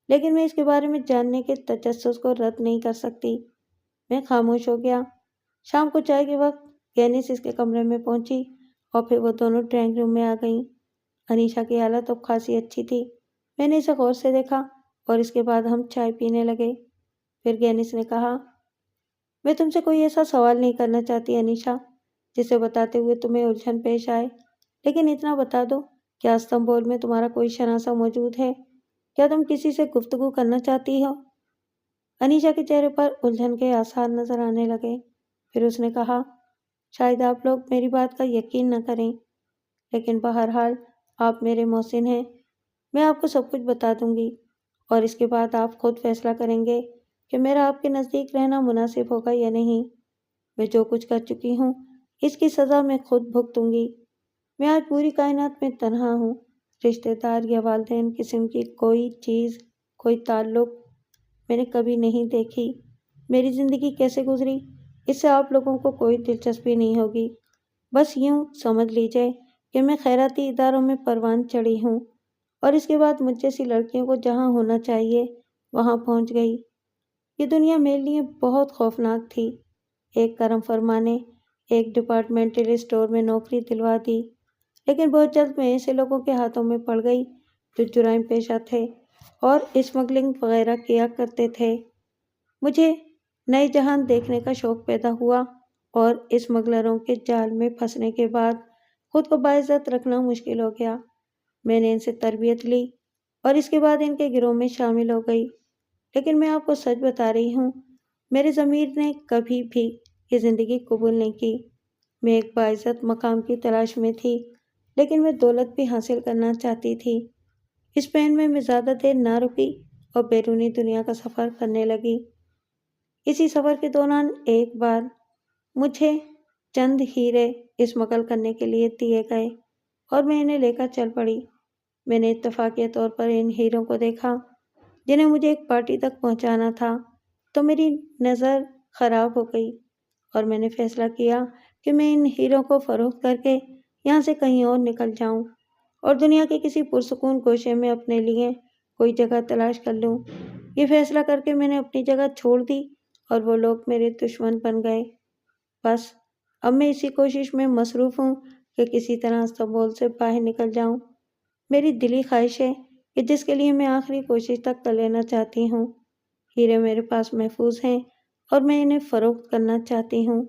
لیکن میں اس کے بارے میں جاننے کے تجسس کو رد نہیں کر سکتی۔ میں خاموش ہو گیا۔ شام کو چائے کے وقت گینس اس کے کمرے میں پہنچی اور پھر وہ دونوں ڈرائنگ روم میں آ گئیں۔ انیشا کی حالت اب خاصی اچھی تھی۔ میں نے اسے غور سے دیکھا اور اس کے بعد ہم چائے پینے لگے۔ پھر گینس نے کہا، میں تم سے کوئی ایسا سوال نہیں کرنا چاہتی انیشا جسے بتاتے ہوئے تمہیں الجھن پیش آئے، لیکن اتنا بتا دو، کیا استنبول میں تمہارا کوئی شناسہ موجود ہے؟ کیا تم کسی سے گفتگو کرنا چاہتی ہو؟ انیشا کے چہرے پر الجھن کے آثار نظر آنے لگے۔ پھر اس نے کہا، شاید آپ لوگ میری بات کا یقین نہ کریں، لیکن بہرحال آپ میرے محسن ہیں، میں آپ کو سب کچھ بتا دوں گی، اور اس کے بعد آپ خود فیصلہ کریں گے کہ میرا آپ کے نزدیک رہنا مناسب ہوگا یا نہیں۔ میں جو کچھ کر چکی ہوں اس کی سزا میں خود بھگتوں گی۔ میں آج پوری کائنات میں تنہا ہوں، رشتہ دار یا والدین قسم کی کوئی چیز، کوئی تعلق میں نے کبھی نہیں دیکھی۔ میری زندگی کیسے گزری اس سے آپ لوگوں کو کوئی دلچسپی نہیں ہوگی۔ بس یوں سمجھ لیجئے کہ میں خیراتی اداروں میں پروان چڑھی ہوں، اور اس کے بعد مجھ جیسی لڑکیوں کو جہاں ہونا چاہیے وہاں پہنچ گئی۔ یہ دنیا میرے لیے بہت خوفناک تھی۔ ایک کرم فرما نے ایک ڈپارٹمنٹل اسٹور میں نوکری دلوا دی، لیکن بہت جلد میں ایسے لوگوں کے ہاتھوں میں پڑ گئی جو جرائم پیشہ تھے اور اسمگلنگ وغیرہ کیا کرتے تھے۔ مجھے نئے جہان دیکھنے کا شوق پیدا ہوا، اور اسمگلروں کے جال میں پھنسنے کے بعد خود کو باعزت رکھنا مشکل ہو گیا۔ میں نے ان سے تربیت لی اور اس کے بعد ان کے گروہ میں شامل ہو گئی، لیکن میں آپ کو سچ بتا رہی ہوں، میرے ضمیر نے کبھی بھی یہ زندگی قبول نہیں کی۔ میں ایک باعزت مقام کی تلاش میں تھی، لیکن میں دولت بھی حاصل کرنا چاہتی تھی۔ اسپین میں زیادہ دیر نہ رکی اور بیرونی دنیا کا سفر کرنے لگی۔ اسی سفر کے دوران ایک بار مجھے چند ہیرے اسمگل کرنے کے لیے دیے گئے اور میں انہیں لے کر چل پڑی۔ میں نے اتفاقیہ طور پر ان ہیروں کو دیکھا جنہیں مجھے ایک پارٹی تک پہنچانا تھا، تو میری نظر خراب ہو گئی اور میں نے فیصلہ کیا کہ میں ان ہیروں کو فروخت کر کے یہاں سے کہیں اور نکل جاؤں اور دنیا کے کسی پرسکون گوشے میں اپنے لیے کوئی جگہ تلاش کر لوں۔ یہ فیصلہ کر کے میں نے اپنی جگہ چھوڑ دی اور وہ لوگ میرے دشمن بن گئے۔ بس اب میں اسی کوشش میں مصروف ہوں کہ کسی طرح استنبول سے باہر نکل جاؤں۔ میری دلی خواہش ہے کہ جس کے لیے میں آخری کوشش تک کر لینا چاہتی ہوں۔ ہیرے میرے پاس محفوظ ہیں اور میں انہیں فروخت کرنا چاہتی ہوں۔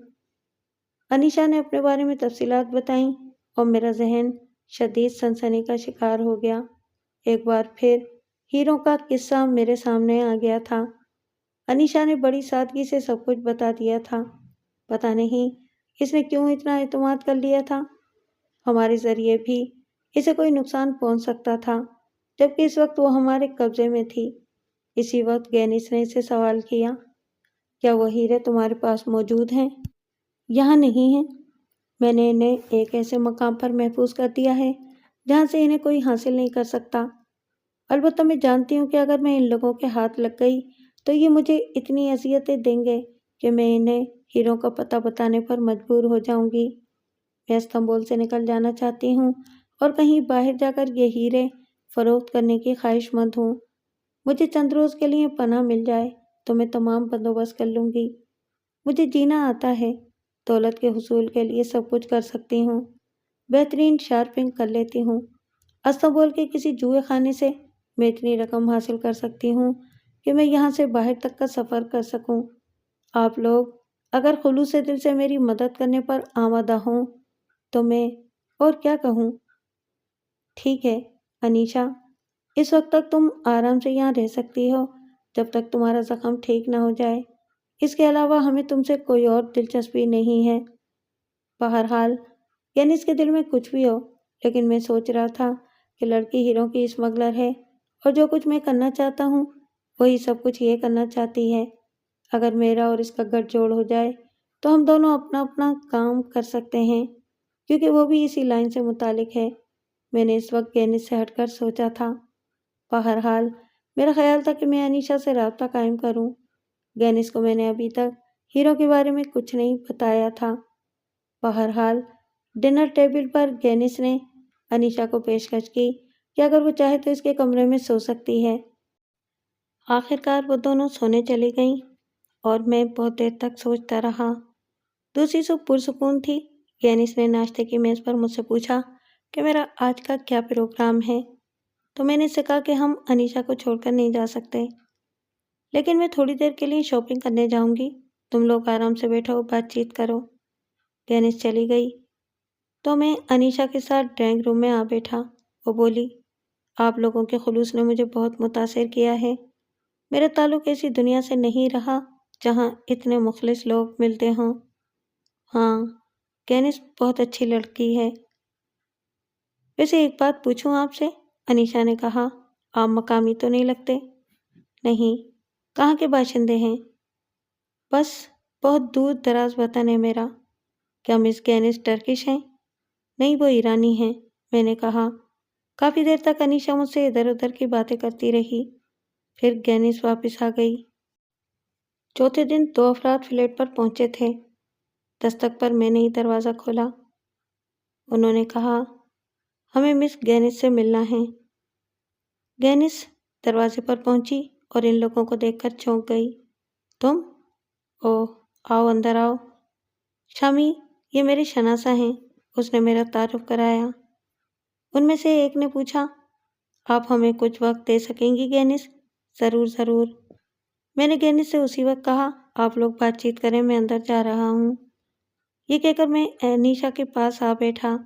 انیشا نے اپنے بارے میں تفصیلات بتائیں اور میرا ذہن شدید سنسنی کا شکار ہو گیا۔ ایک بار پھر ہیروں کا قصہ میرے سامنے آ گیا تھا۔ انیشا نے بڑی سادگی سے سب کچھ بتا دیا تھا۔ پتہ نہیں اس نے کیوں اتنا اعتماد کر لیا تھا۔ ہمارے ذریعے بھی اسے کوئی نقصان پہنچ سکتا تھا، جبکہ اس وقت وہ ہمارے قبضے میں تھی۔ اسی وقت گینس نے اسے سوال کیا، کیا وہ ہیرے تمہارے پاس موجود ہیں؟ یہاں نہیں ہیں، میں نے انہیں ایک ایسے مقام پر محفوظ کر دیا ہے جہاں سے انہیں کوئی حاصل نہیں کر سکتا۔ البتہ میں جانتی ہوں کہ اگر میں ان لوگوں کے ہاتھ لگ گئی تو یہ مجھے اتنی اذیتیں دیں گے کہ میں انہیں ہیروں کا پتہ بتانے پر مجبور ہو جاؤں گی۔ میں استنبول سے نکل جانا چاہتی ہوں اور کہیں باہر جا کر یہ ہیرے فروخت کرنے کی خواہش مند ہوں۔ مجھے چند روز کے لیے پناہ مل جائے تو میں تمام بندوبست کر لوں گی۔ مجھے جینا آتا ہے، دولت کے حصول کے لیے سب کچھ کر سکتی ہوں، بہترین شارپنگ کر لیتی ہوں۔ استنبول کے کسی جوئے خانے سے میں اتنی رقم حاصل کر سکتی ہوں کہ میں یہاں سے باہر تک کا سفر کر سکوں۔ آپ لوگ اگر خلوص دل سے میری مدد کرنے پر آمادہ ہوں تو میں اور کیا کہوں؟ ٹھیک ہے انیشا، اس وقت تک تم آرام سے یہاں رہ سکتی ہو جب تک تمہارا زخم ٹھیک نہ ہو جائے۔ اس کے علاوہ ہمیں تم سے کوئی اور دلچسپی نہیں ہے۔ بہرحال یعنی اس کے دل میں کچھ بھی ہو، لیکن میں سوچ رہا تھا کہ لڑکی ہیروں کی اسمگلر ہے اور جو کچھ میں کرنا چاہتا ہوں وہی سب کچھ یہ کرنا چاہتی ہے۔ اگر میرا اور اس کا گٹھ جوڑ ہو جائے تو ہم دونوں اپنا اپنا کام کر سکتے ہیں، کیونکہ وہ بھی اسی لائن سے متعلق ہے۔ میں نے اس وقت گینس سے ہٹ کر سوچا تھا۔ بہرحال میرا خیال تھا کہ میں انیشا سے رابطہ قائم کروں۔ گینس کو میں نے ابھی تک ہیرو کے بارے میں کچھ نہیں بتایا تھا۔ بہرحال ڈنر ٹیبل پر گینس نے انیشا کو پیشکش کی کہ اگر وہ چاہے تو اس کے کمرے میں سو سکتی ہے۔ آخر کار وہ دونوں سونے چلی گئیں اور میں بہت دیر تک سوچتا رہا۔ دوسری صبح پرسکون تھی۔ گینس نے ناشتے کی میز پر مجھ سے پوچھا کہ میرا آج کا کیا پروگرام ہے، تو میں نے اس سے کہا کہ ہم انیشا کو چھوڑ کر نہیں جا سکتے، لیکن میں تھوڑی دیر کے لیے شاپنگ کرنے جاؤں گی، تم لوگ آرام سے بیٹھو، بات چیت کرو۔ گینس چلی گئی تو میں انیشا کے ساتھ ڈرائنگ روم میں آ بیٹھا۔ وہ بولی، آپ لوگوں کے خلوص نے مجھے بہت متاثر کیا ہے۔ میرا تعلق ایسی دنیا سے نہیں رہا جہاں اتنے مخلص لوگ ملتے ہوں۔ ہاں، گینس بہت اچھی لڑکی ہے۔ ویسے ایک بات پوچھوں آپ سے؟ انیشا نے کہا، آپ مقامی تو نہیں لگتے؟ نہیں۔ کہاں کے باشندے ہیں؟ بس بہت دور دراز وطن ہے میرا۔ کیا مس گینس ٹرکش ہیں؟ نہیں، وہ ایرانی ہیں، میں نے کہا۔ کافی دیر تک انیشا مجھ سے ادھر ادھر کی باتیں کرتی رہی، پھر گینس واپس آ گئی۔ چوتھے دن 2 افراد فلیٹ پر پہنچے تھے۔ دستک پر میں نے ہی دروازہ کھولا۔ انہوں نے کہا، ہمیں مس گینس سے ملنا ہے۔ گینس دروازے پر پہنچی اور ان لوگوں کو دیکھ کر چونک گئی۔ تم؟ اوہ، آؤ اندر آؤ۔ شامی، یہ میرے شناسہ ہیں، اس نے میرا تعارف کرایا۔ ان میں سے ایک نے پوچھا، آپ ہمیں کچھ وقت دے سکیں گی گینس؟ ضرور ضرور، میں نے گینس سے اسی وقت کہا، آپ لوگ بات چیت کریں، میں اندر جا رہا ہوں۔ یہ کہہ کر میں انیشا کے پاس آ بیٹھا۔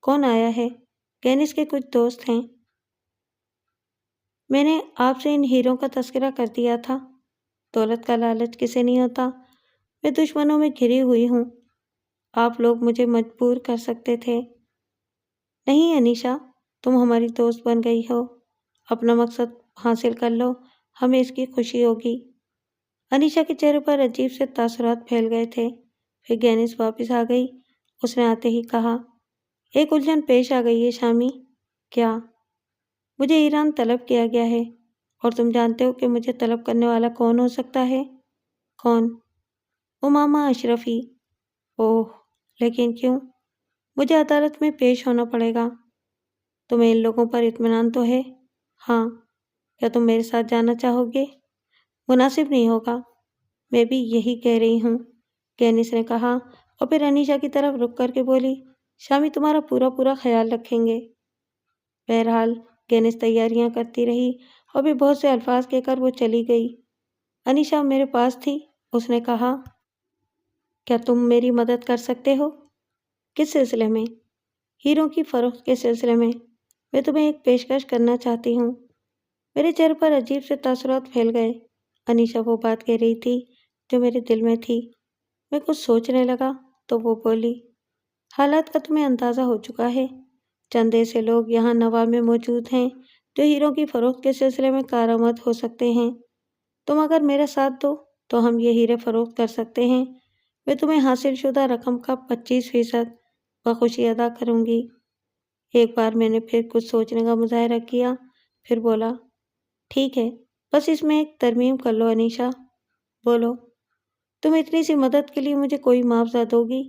کون آیا ہے؟ گینس کے کچھ دوست ہیں۔ میں نے آپ سے ان ہیروں کا تذکرہ کر دیا تھا۔ دولت کا لالچ کسے نہیں ہوتا؟ میں دشمنوں میں گھری ہوئی ہوں، آپ لوگ مجھے مجبور کر سکتے تھے۔ نہیں انیشا، تم ہماری دوست بن گئی ہو، اپنا مقصد حاصل کر لو، ہمیں اس کی خوشی ہوگی۔ انیشا کے چہرے پر عجیب سے تاثرات پھیل گئے تھے۔ پھر گینس واپس آ گئی۔ اس نے آتے ہی کہا، ایک الجھن پیش آ گئی ہے شامی۔ کیا؟ مجھے ایران طلب کیا گیا ہے، اور تم جانتے ہو کہ مجھے طلب کرنے والا کون ہو سکتا ہے؟ کون؟ امامہ اشرفی۔ اوہ، لیکن کیوں؟ مجھے عدالت میں پیش ہونا پڑے گا۔ تمہیں ان لوگوں پر اطمینان تو ہے؟ ہاں۔ کیا تم میرے ساتھ جانا چاہو گے؟ مناسب نہیں ہوگا۔ میں بھی یہی کہہ رہی ہوں، گینس نے کہا، اور پھر انیشا کی طرف رک کر کے بولی، شامی تمہارا پورا خیال رکھیں گے۔ بہرحال گینس تیاریاں کرتی رہی اور بھی بہت سے الفاظ کہہ کر وہ چلی گئی۔ انیشا میرے پاس تھی۔ اس نے کہا، کیا تم میری مدد کر سکتے ہو؟ کس سلسلے میں؟ ہیروں کی فروخت کے سلسلے میں۔ میں تمہیں ایک پیشکش کرنا چاہتی ہوں۔ میرے چہرے پر عجیب سے تاثرات پھیل گئے۔ انیشا وہ بات کہہ رہی تھی جو میرے دل میں تھی۔ میں کچھ سوچنے لگا تو وہ بولی، حالات کا تمہیں اندازہ ہو چکا ہے۔ چند ایسے لوگ یہاں نوا میں موجود ہیں جو ہیروں کی فروخت کے سلسلے میں کارآمد ہو سکتے ہیں۔ تم اگر میرا ساتھ دو تو ہم یہ ہیرے فروخت کر سکتے ہیں۔ میں تمہیں حاصل شدہ رقم کا 25% بخوشی ادا کروں گی۔ ایک بار میں نے پھر کچھ سوچنے کا مظاہرہ کیا، پھر بولا، ٹھیک ہے، بس اس میں ایک ترمیم کر لو انیشا۔ بولو، تم اتنی سی مدد کے لیے مجھے کوئی معاوضہ دو گی؟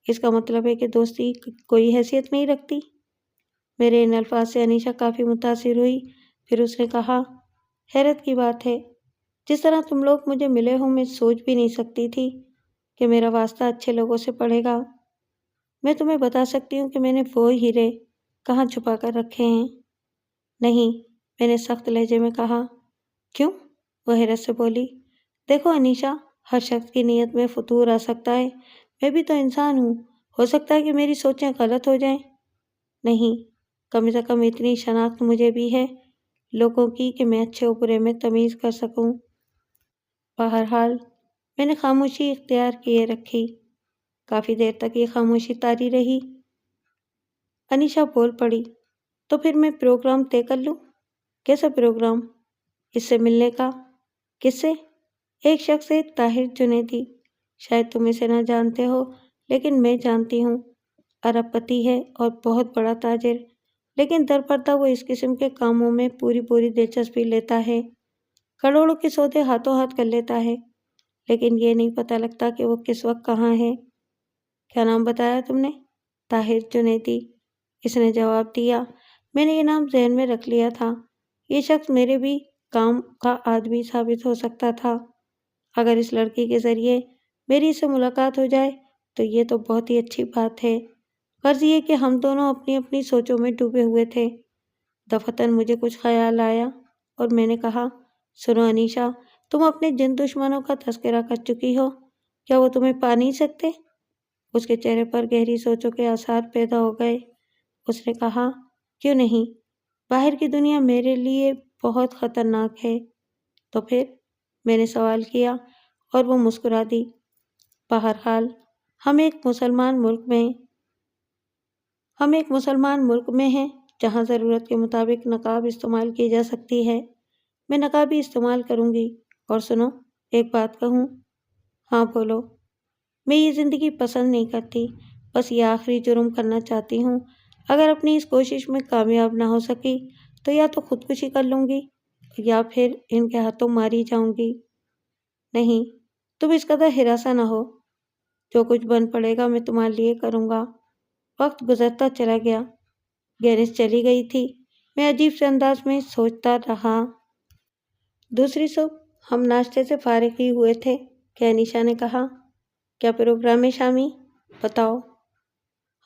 اس کا مطلب ہے کہ دوستی کوئی حیثیت نہیں رکھتی؟ میرے ان الفاظ سے انیشا کافی متاثر ہوئی۔ پھر اس نے کہا، حیرت کی بات ہے، جس طرح تم لوگ مجھے ملے ہو میں سوچ بھی نہیں سکتی تھی کہ میرا واسطہ اچھے لوگوں سے پڑے گا۔ میں تمہیں بتا سکتی ہوں کہ میں نے وہ ہیرے کہاں چھپا کر رکھے ہیں۔ نہیں، میں نے سخت لہجے میں کہا۔ کیوں؟ وہ حیرت سے بولی، دیکھو انیشا، ہر شخص کی نیت میں فتور آ سکتا ہے، میں بھی تو انسان ہوں، ہو سکتا ہے کہ میری سوچیں غلط ہو جائیں۔ نہیں، کم سے کم اتنی شناخت مجھے بھی ہے لوگوں کی کہ میں اچھے و برے میں تمیز کر سکوں۔ بہرحال میں نے خاموشی اختیار کیے رکھی۔ کافی دیر تک یہ خاموشی طاری رہی۔ انیشا بول پڑی، تو پھر میں پروگرام طے کر لوں؟ کیسا پروگرام؟ اس سے ملنے کا؟ کس سے؟ ایک شخص سے، طاہر جنیدی۔ شاید تم اسے نہ جانتے ہو، لیکن میں جانتی ہوں۔ ارب پتی ہے اور بہت بڑا تاجر، لیکن درپردہ وہ اس قسم کے کاموں میں پوری دلچسپی لیتا ہے، کروڑوں کے سودے ہاتھوں ہاتھ کر لیتا ہے، لیکن یہ نہیں پتہ لگتا کہ وہ کس وقت کہاں ہے۔ کیا نام بتایا تم نے؟ طاہر جنیدی، اس نے جواب دیا۔ میں نے یہ نام ذہن میں رکھ لیا تھا۔ یہ شخص میرے بھی کام کا آدمی ثابت ہو سکتا تھا۔ اگر اس لڑکی کے ذریعے میری اس سے ملاقات ہو جائے تو یہ تو بہت ہی اچھی بات ہے۔ غرض یہ کہ ہم دونوں اپنی اپنی سوچوں میں ڈوبے ہوئے تھے۔ دفعتاً مجھے کچھ خیال آیا اور میں نے کہا، سنو انیشا، تم اپنے جن دشمنوں کا تذکرہ کر چکی ہو، کیا وہ تمہیں پا نہیں سکتے؟ اس کے چہرے پر گہری سوچوں کے آثار پیدا ہو گئے۔ اس نے کہا، کیوں نہیں؟ باہر کی دنیا میرے لیے بہت خطرناک ہے۔ تو پھر؟ میں نے سوال کیا اور وہ مسکرا دی۔ بہرحال ہم ایک مسلمان ملک میں ہیں جہاں ضرورت کے مطابق نقاب استعمال کی جا سکتی ہے۔ میں نقاب ہی استعمال کروں گی۔ اور سنو، ایک بات کہوں؟ ہاں بولو۔ میں یہ زندگی پسند نہیں کرتی، بس یہ آخری جرم کرنا چاہتی ہوں۔ اگر اپنی اس کوشش میں کامیاب نہ ہو سکی تو یا تو خودکشی کر لوں گی یا پھر ان کے ہاتھوں ماری جاؤں گی۔ نہیں، تم اس قدر ہراساں نہ ہو۔ جو کچھ بن پڑے گا میں تمہارے لیے کروں گا۔ وقت گزرتا چلا گیا، گینس چلی گئی تھی۔ میں عجیب سے انداز میں سوچتا رہا۔ دوسری صبح ہم ناشتے سے فارغ ہی ہوئے تھے کہ انیشا نے کہا، کیا پروگرام ہے شامی؟ بتاؤ۔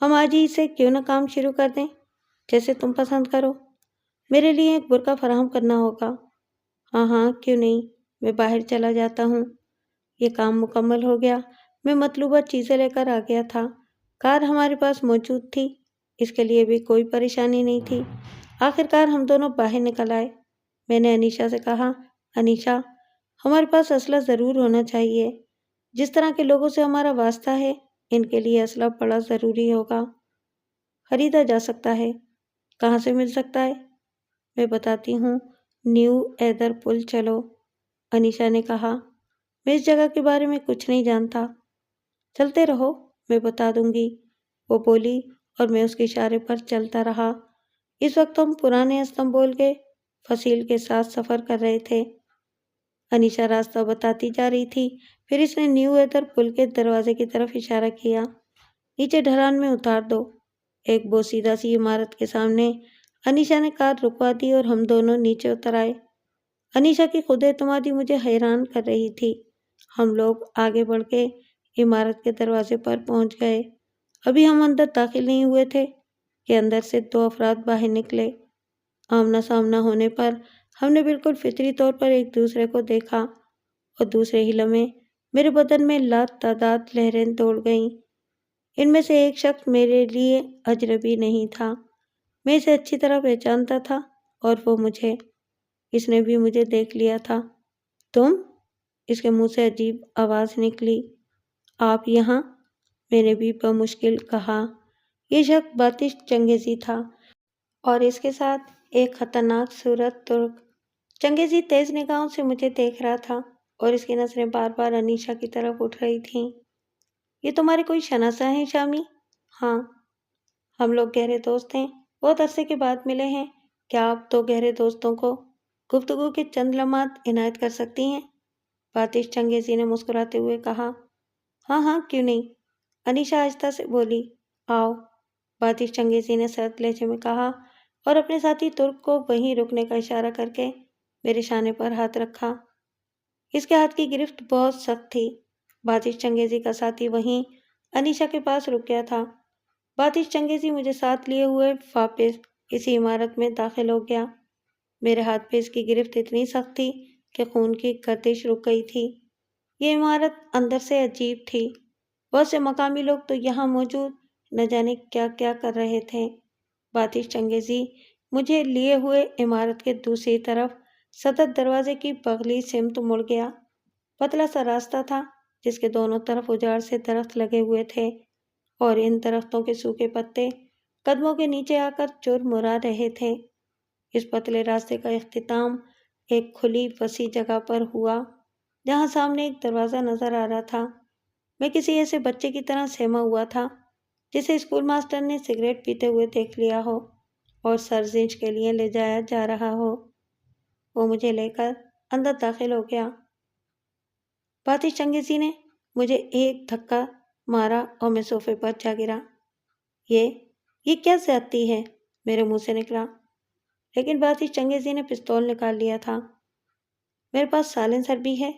ہم آج ہی سے کیوں نہ کام شروع کر دیں؟ جیسے تم پسند کرو۔ میرے لیے ایک برقع فراہم کرنا ہوگا۔ ہاں کیوں نہیں، میں باہر چلا جاتا ہوں۔ یہ کام مکمل ہو گیا۔ میں مطلوبہ چیزیں لے کر آ گیا تھا۔ کار ہمارے پاس موجود تھی، اس کے لیے بھی کوئی پریشانی نہیں تھی۔ آخرکار ہم دونوں باہر نکل آئے۔ میں نے انیشا سے کہا، انیشا، ہمارے پاس اسلحہ ضرور ہونا چاہیے۔ جس طرح کے لوگوں سے ہمارا واسطہ ہے، ان کے لیے اسلحہ بڑا ضروری ہوگا۔ خریدا جا سکتا ہے؟ کہاں سے مل سکتا ہے؟ میں بتاتی ہوں، نیو ایدر پل چلو۔ انیشا نے کہا، میں اس جگہ کے بارے میں کچھ نہیں جانتا۔ چلتے رہو، میں بتا دوں گی، وہ بولی، اور میں اس کے اشارے پر چلتا رہا۔ اس وقت ہم پرانے استنبول کے فصیل کے ساتھ سفر کر رہے تھے۔ انیشا راستہ بتاتی جا رہی تھی، پھر اس نے نیو ایدر پل کے دروازے کی طرف اشارہ کیا۔ نیچے ڈھلان میں اتار دو۔ ایک بوسیدہ سی عمارت کے سامنے انیشا نے کار رکوا دی اور ہم دونوں نیچے اتر آئے۔ انیشا کی خود اعتمادی مجھے حیران کر رہی تھی۔ ہم لوگ آگے بڑھ کے عمارت کے دروازے پر پہنچ گئے۔ ابھی ہم اندر داخل نہیں ہوئے تھے کہ اندر سے دو افراد باہر نکلے۔ آمنا سامنا ہونے پر ہم نے بالکل فطری طور پر ایک دوسرے کو دیکھا اور دوسرے ہی لمحے میرے بدن میں لاتعداد لہریں دوڑ گئیں۔ ان میں سے ایک شخص میرے لیے اجنبی نہیں تھا۔ میں اسے اچھی طرح پہچانتا تھا اور وہ مجھے۔ اس نے بھی مجھے دیکھ لیا تھا۔ تم؟ اس کے منہ سے عجیب آواز نکلی۔ آپ یہاں؟ میں نے بھی بمشکل کہا۔ یہ شخص باتش چنگیزی تھا اور اس کے ساتھ ایک خطرناک صورت ترک۔ چنگیزی تیز نگاہوں سے مجھے دیکھ رہا تھا اور اس کی نظریں بار بار انیشا کی طرف اٹھ رہی تھیں۔ یہ تمہارے کوئی شناسہ ہیں شامی؟ ہاں، ہم لوگ گہرے دوست ہیں، بہت عرصے کے بعد ملے ہیں۔ کیا آپ دو گہرے دوستوں کو گفتگو کے چند لمحات عنایت کر سکتی ہیں؟ باتش چنگیزی نے مسکراتے ہوئے کہا۔ ہاں کیوں نہیں، انیشا آہستہ سے بولی۔ آؤ، باتش چنگیزی نے سرد لہجے میں کہا اور اپنے ساتھی ترک کو وہیں رکنے کا اشارہ کر کے میرے شانے پر ہاتھ رکھا۔ اس کے ہاتھ کی گرفت بہت سخت تھی۔ باتش چنگیزی کا ساتھی وہیں انیشا کے پاس رک گیا تھا۔ باتش چنگیزی مجھے ساتھ لیے ہوئے واپس اسی عمارت میں داخل ہو گیا۔ میرے ہاتھ پہ اس کی گرفت اتنی سخت تھی کہ خون کی گردش رک گئی تھی۔ یہ عمارت اندر سے عجیب تھی۔ بہت سے مقامی لوگ تو یہاں موجود نہ جانے کیا کیا کر رہے تھے۔ باتش چنگیزی مجھے لیے ہوئے عمارت کے دوسری طرف صدر دروازے کی بغلی سمت مڑ گیا۔ پتلا سا راستہ تھا جس کے دونوں طرف اجاڑ سے درخت لگے ہوئے تھے اور ان درختوں کے سوکھے پتے قدموں کے نیچے آ کر چرمرا رہے تھے۔ اس پتلے راستے کا اختتام ایک کھلی وسیع جگہ پر ہوا جہاں سامنے ایک دروازہ نظر آ رہا تھا۔ میں کسی ایسے بچے کی طرح سہما ہوا تھا جسے اسکول ماسٹر نے سگریٹ پیتے ہوئے دیکھ لیا ہو اور سرزنش کے لیے لے جایا جا رہا ہو۔ وہ مجھے لے کر اندر داخل ہو گیا۔ باتش چنگیزی نے مجھے ایک دھکا مارا اور میں صوفے پر جا گرا۔ یہ کیا زیادتی ہے؟ میرے منہ سے نکلا، لیکن باتش چنگیزی نے پستول نکال لیا تھا۔ میرے پاس سائلنسر بھی ہے،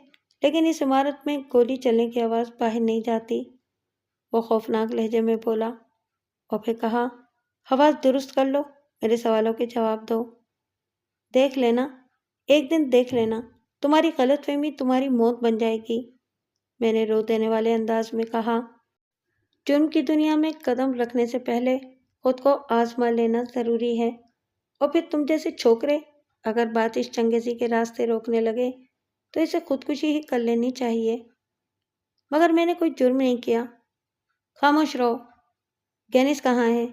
لیکن اس عمارت میں گولی چلنے کی آواز باہر نہیں جاتی، وہ خوفناک لہجے میں بولا، اور پھر کہا، حواس درست کر لو، میرے سوالوں کے جواب دو۔ دیکھ لینا، ایک دن دیکھ لینا، تمہاری غلط فہمی تمہاری موت بن جائے گی، میں نے رو دینے والے انداز میں کہا۔ جرم کی دنیا میں قدم رکھنے سے پہلے خود کو آزما لینا ضروری ہے، اور پھر تم جیسے چھوکرے اگر باتش چنگیزی کے راستے روکنے لگے تو اسے خودکشی ہی کر لینی چاہیے۔ مگر میں نے کوئی جرم نہیں کیا۔ خاموش رہو۔ گینس کہاں ہے؟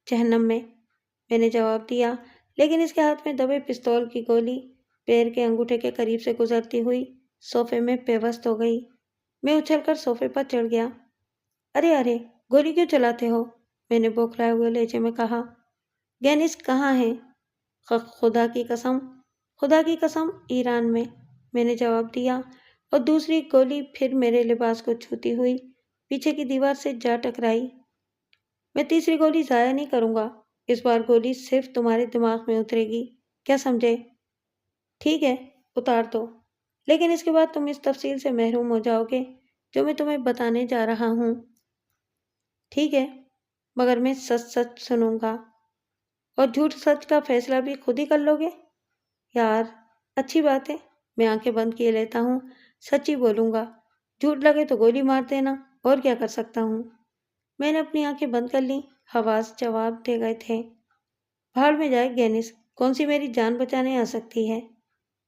جہنم میں نے جواب دیا، لیکن اس کے ہاتھ میں دبے پستول کی گولی پیر کے انگوٹھے کے قریب سے گزرتی ہوئی صوفے میں پیوست ہو گئی۔ میں اچھل کر صوفے پر چڑھ گیا۔ ارے گولی کیوں چلاتے ہو؟ میں نے بوکھلائے ہوئے لہجے میں کہا۔ گینس کہاں ہے؟ خدا کی قسم ایران میں نے جواب دیا، اور دوسری گولی پھر میرے لباس کو چھوتی ہوئی پیچھے کی دیوار سے جا ٹکرائی۔ میں تیسری گولی ضائع نہیں کروں گا، اس بار گولی صرف تمہارے دماغ میں اترے گی، کیا سمجھے؟ ٹھیک ہے، اتار دو، لیکن اس کے بعد تم اس تفصیل سے محروم ہو جاؤ گے جو میں تمہیں بتانے جا رہا ہوں۔ ٹھیک ہے، مگر میں سچ سنوں گا، اور جھوٹ سچ کا فیصلہ بھی خود ہی کر لو گے؟ یار، اچھی بات ہے، میں آنکھیں بند کیے لیتا ہوں، سچ ہی بولوں گا، جھوٹ لگے تو گولی مار دینا، اور کیا کر سکتا ہوں؟ میں نے اپنی آنکھیں بند کر لیں، حواس جواب دے گئے تھے۔ بھاڑ میں جائے گینس، کون سی میری جان بچانے آ سکتی ہے؟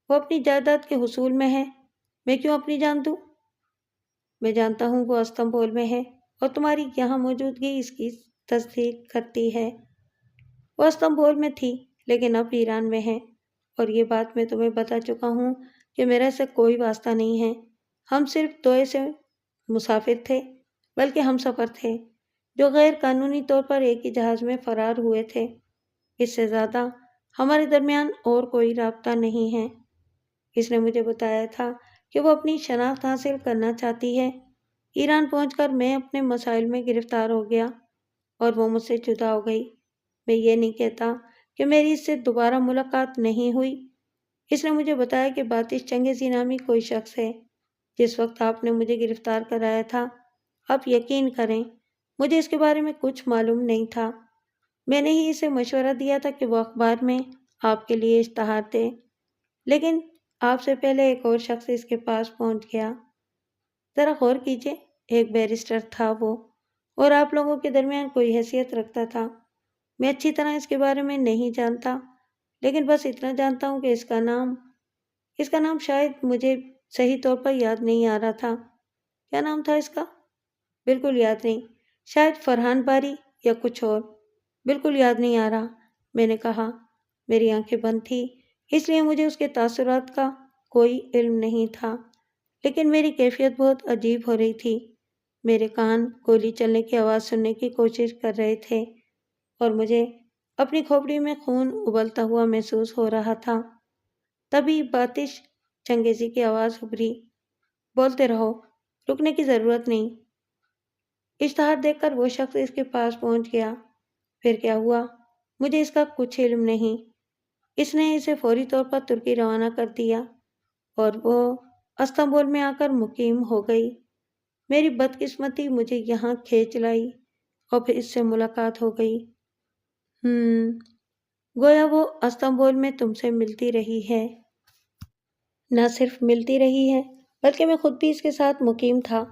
وہ اپنی جائیداد کے حصول میں ہے، میں کیوں اپنی جان دوں؟ میں جانتا ہوں وہ استنبول میں ہے، اور تمہاری یہاں موجودگی اس کی تصدیق کرتی ہے۔ وہ استنبول میں تھی، لیکن اب ایران میں ہے، اور یہ بات میں تمہیں بتا چکا ہوں کہ میرا اسے کوئی واسطہ نہیں ہے۔ ہم صرف دو ایسے مسافر تھے، بلکہ ہم سفر تھے، جو غیر قانونی طور پر ایک ہی جہاز میں فرار ہوئے تھے۔ اس سے زیادہ ہمارے درمیان اور کوئی رابطہ نہیں ہے۔ اس نے مجھے بتایا تھا کہ وہ اپنی شناخت حاصل کرنا چاہتی ہے۔ ایران پہنچ کر میں اپنے مسائل میں گرفتار ہو گیا، اور وہ مجھ سے جدا ہو گئی۔ میں یہ نہیں کہتا کہ میری اس سے دوبارہ ملاقات نہیں ہوئی۔ اس نے مجھے بتایا کہ باتش چنگیزی نامی کوئی شخص ہے جس وقت آپ نے مجھے گرفتار کرایا تھا۔ آپ یقین کریں، مجھے اس کے بارے میں کچھ معلوم نہیں تھا۔ میں نے ہی اسے مشورہ دیا تھا کہ وہ اخبار میں آپ کے لیے اشتہار دے، لیکن آپ سے پہلے ایک اور شخص اس کے پاس پہنچ گیا۔ ذرا غور کیجئے، ایک بیرسٹر تھا وہ، اور آپ لوگوں کے درمیان کوئی حیثیت رکھتا تھا۔ میں اچھی طرح اس کے بارے میں نہیں جانتا، لیکن بس اتنا جانتا ہوں کہ اس کا نام شاید مجھے صحیح طور پر یاد نہیں آ رہا تھا۔ کیا نام تھا اس کا؟ بالکل یاد نہیں، شاید فرحان باری یا کچھ اور، بالکل یاد نہیں آ رہا، میں نے کہا۔ میری آنکھیں بند تھی، اس لیے مجھے اس کے تاثرات کا کوئی علم نہیں تھا، لیکن میری کیفیت بہت عجیب ہو رہی تھی۔ میرے کان گولی چلنے کی آواز سننے کی کوشش کر رہے تھے، اور مجھے اپنی کھوپڑی میں خون ابلتا ہوا محسوس ہو رہا تھا۔ تبھی باتش چنگیزی کی آواز ابھری، بولتے رہو، رکنے کی ضرورت نہیں۔ اشتہار دیکھ کر وہ شخص اس کے پاس پہنچ گیا۔ پھر کیا ہوا مجھے اس کا کچھ علم نہیں۔ اس نے اسے فوری طور پر ترکی روانہ کر دیا، اور وہ استنبول میں آ کر مقیم ہو گئی۔ میری بدقسمتی مجھے یہاں کھینچ لائی، اور پھر اس سے ملاقات ہو گئی۔ گویا وہ استنبول میں تم سے ملتی رہی ہے۔ نہ صرف ملتی رہی ہے، بلکہ میں خود بھی اس کے ساتھ مقیم تھا،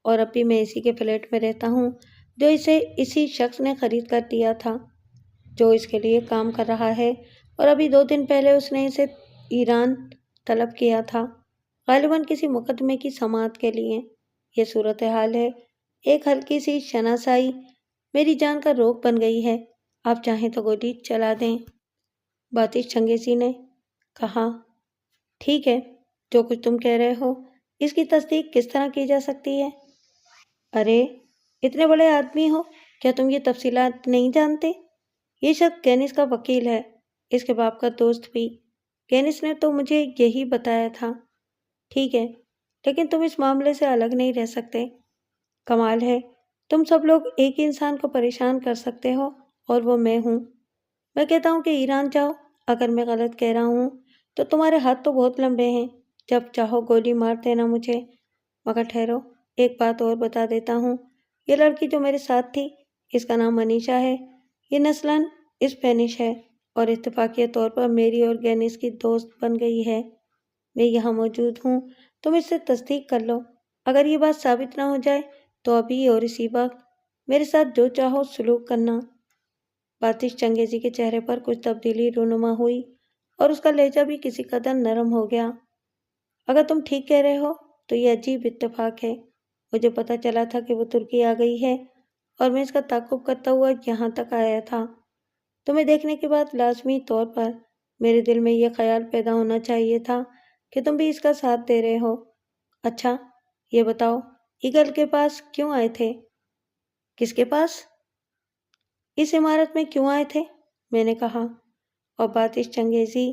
اور اب بھی میں اسی کے فلیٹ میں رہتا ہوں جو اسے اسی شخص نے خرید کر دیا تھا، جو اس کے لیے کام کر رہا ہے، اور ابھی 2 دن پہلے اس نے اسے ایران طلب کیا تھا، غالباً کسی مقدمے کی سماعت کے لیے۔ یہ صورتحال ہے، ایک ہلکی سی شناسائی میری جان کا روگ بن گئی ہے۔ آپ چاہیں تو گولی چلا دیں، باتش چنگیزی نے کہا۔ ٹھیک ہے، جو کچھ تم کہہ رہے ہو اس کی تصدیق کس طرح کی جا سکتی ہے؟ ارے اتنے بڑے آدمی ہو، کیا تم یہ تفصیلات نہیں جانتے؟ یہ شخص گینس کا وکیل ہے، اس کے باپ کا دوست بھی۔ گینس نے تو مجھے یہی بتایا تھا۔ ٹھیک ہے، لیکن تم اس معاملے سے الگ نہیں رہ سکتے۔ کمال ہے، تم سب لوگ ایک ہی انسان کو پریشان کر سکتے ہو، اور وہ میں ہوں۔ میں کہتا ہوں کہ ایران جاؤ، اگر میں غلط کہہ رہا ہوں تو تمہارے ہاتھ تو بہت لمبے ہیں، جب چاہو گولی مار دینا مجھے۔ مگر ٹھہرو، ایک بات اور بتا دیتا ہوں، یہ لڑکی جو میرے ساتھ تھی، اس کا نام انیشا ہے۔ یہ نسلاً اسپینش ہے اور اتفاقیہ طور پر میری اور گینس کی دوست بن گئی ہے۔ میں یہاں موجود ہوں، تم اس سے تصدیق کر لو۔ اگر یہ بات ثابت نہ ہو جائے تو ابھی اور اسی وقت میرے ساتھ جو چاہو سلوک کرنا۔ باتش چنگیزی کے چہرے پر کچھ تبدیلی رونما ہوئی اور اس کا لہجہ بھی کسی قدر نرم ہو گیا۔ اگر تم ٹھیک کہہ رہے ہو تو یہ عجیب اتفاق ہے۔ مجھے پتہ چلا تھا کہ وہ ترکی آ گئی ہے اور میں اس کا تعاقب کرتا ہوا یہاں تک آیا تھا۔ تمہیں دیکھنے کے بعد لازمی طور پر میرے دل میں یہ خیال پیدا ہونا چاہیے تھا کہ تم بھی اس کا ساتھ دے رہے ہو۔ اچھا یہ بتاؤ، ایگل کے پاس کیوں آئے تھے؟ کس کے پاس؟ اس عمارت میں کیوں آئے تھے؟ میں نے کہا، اور باتش چنگیزی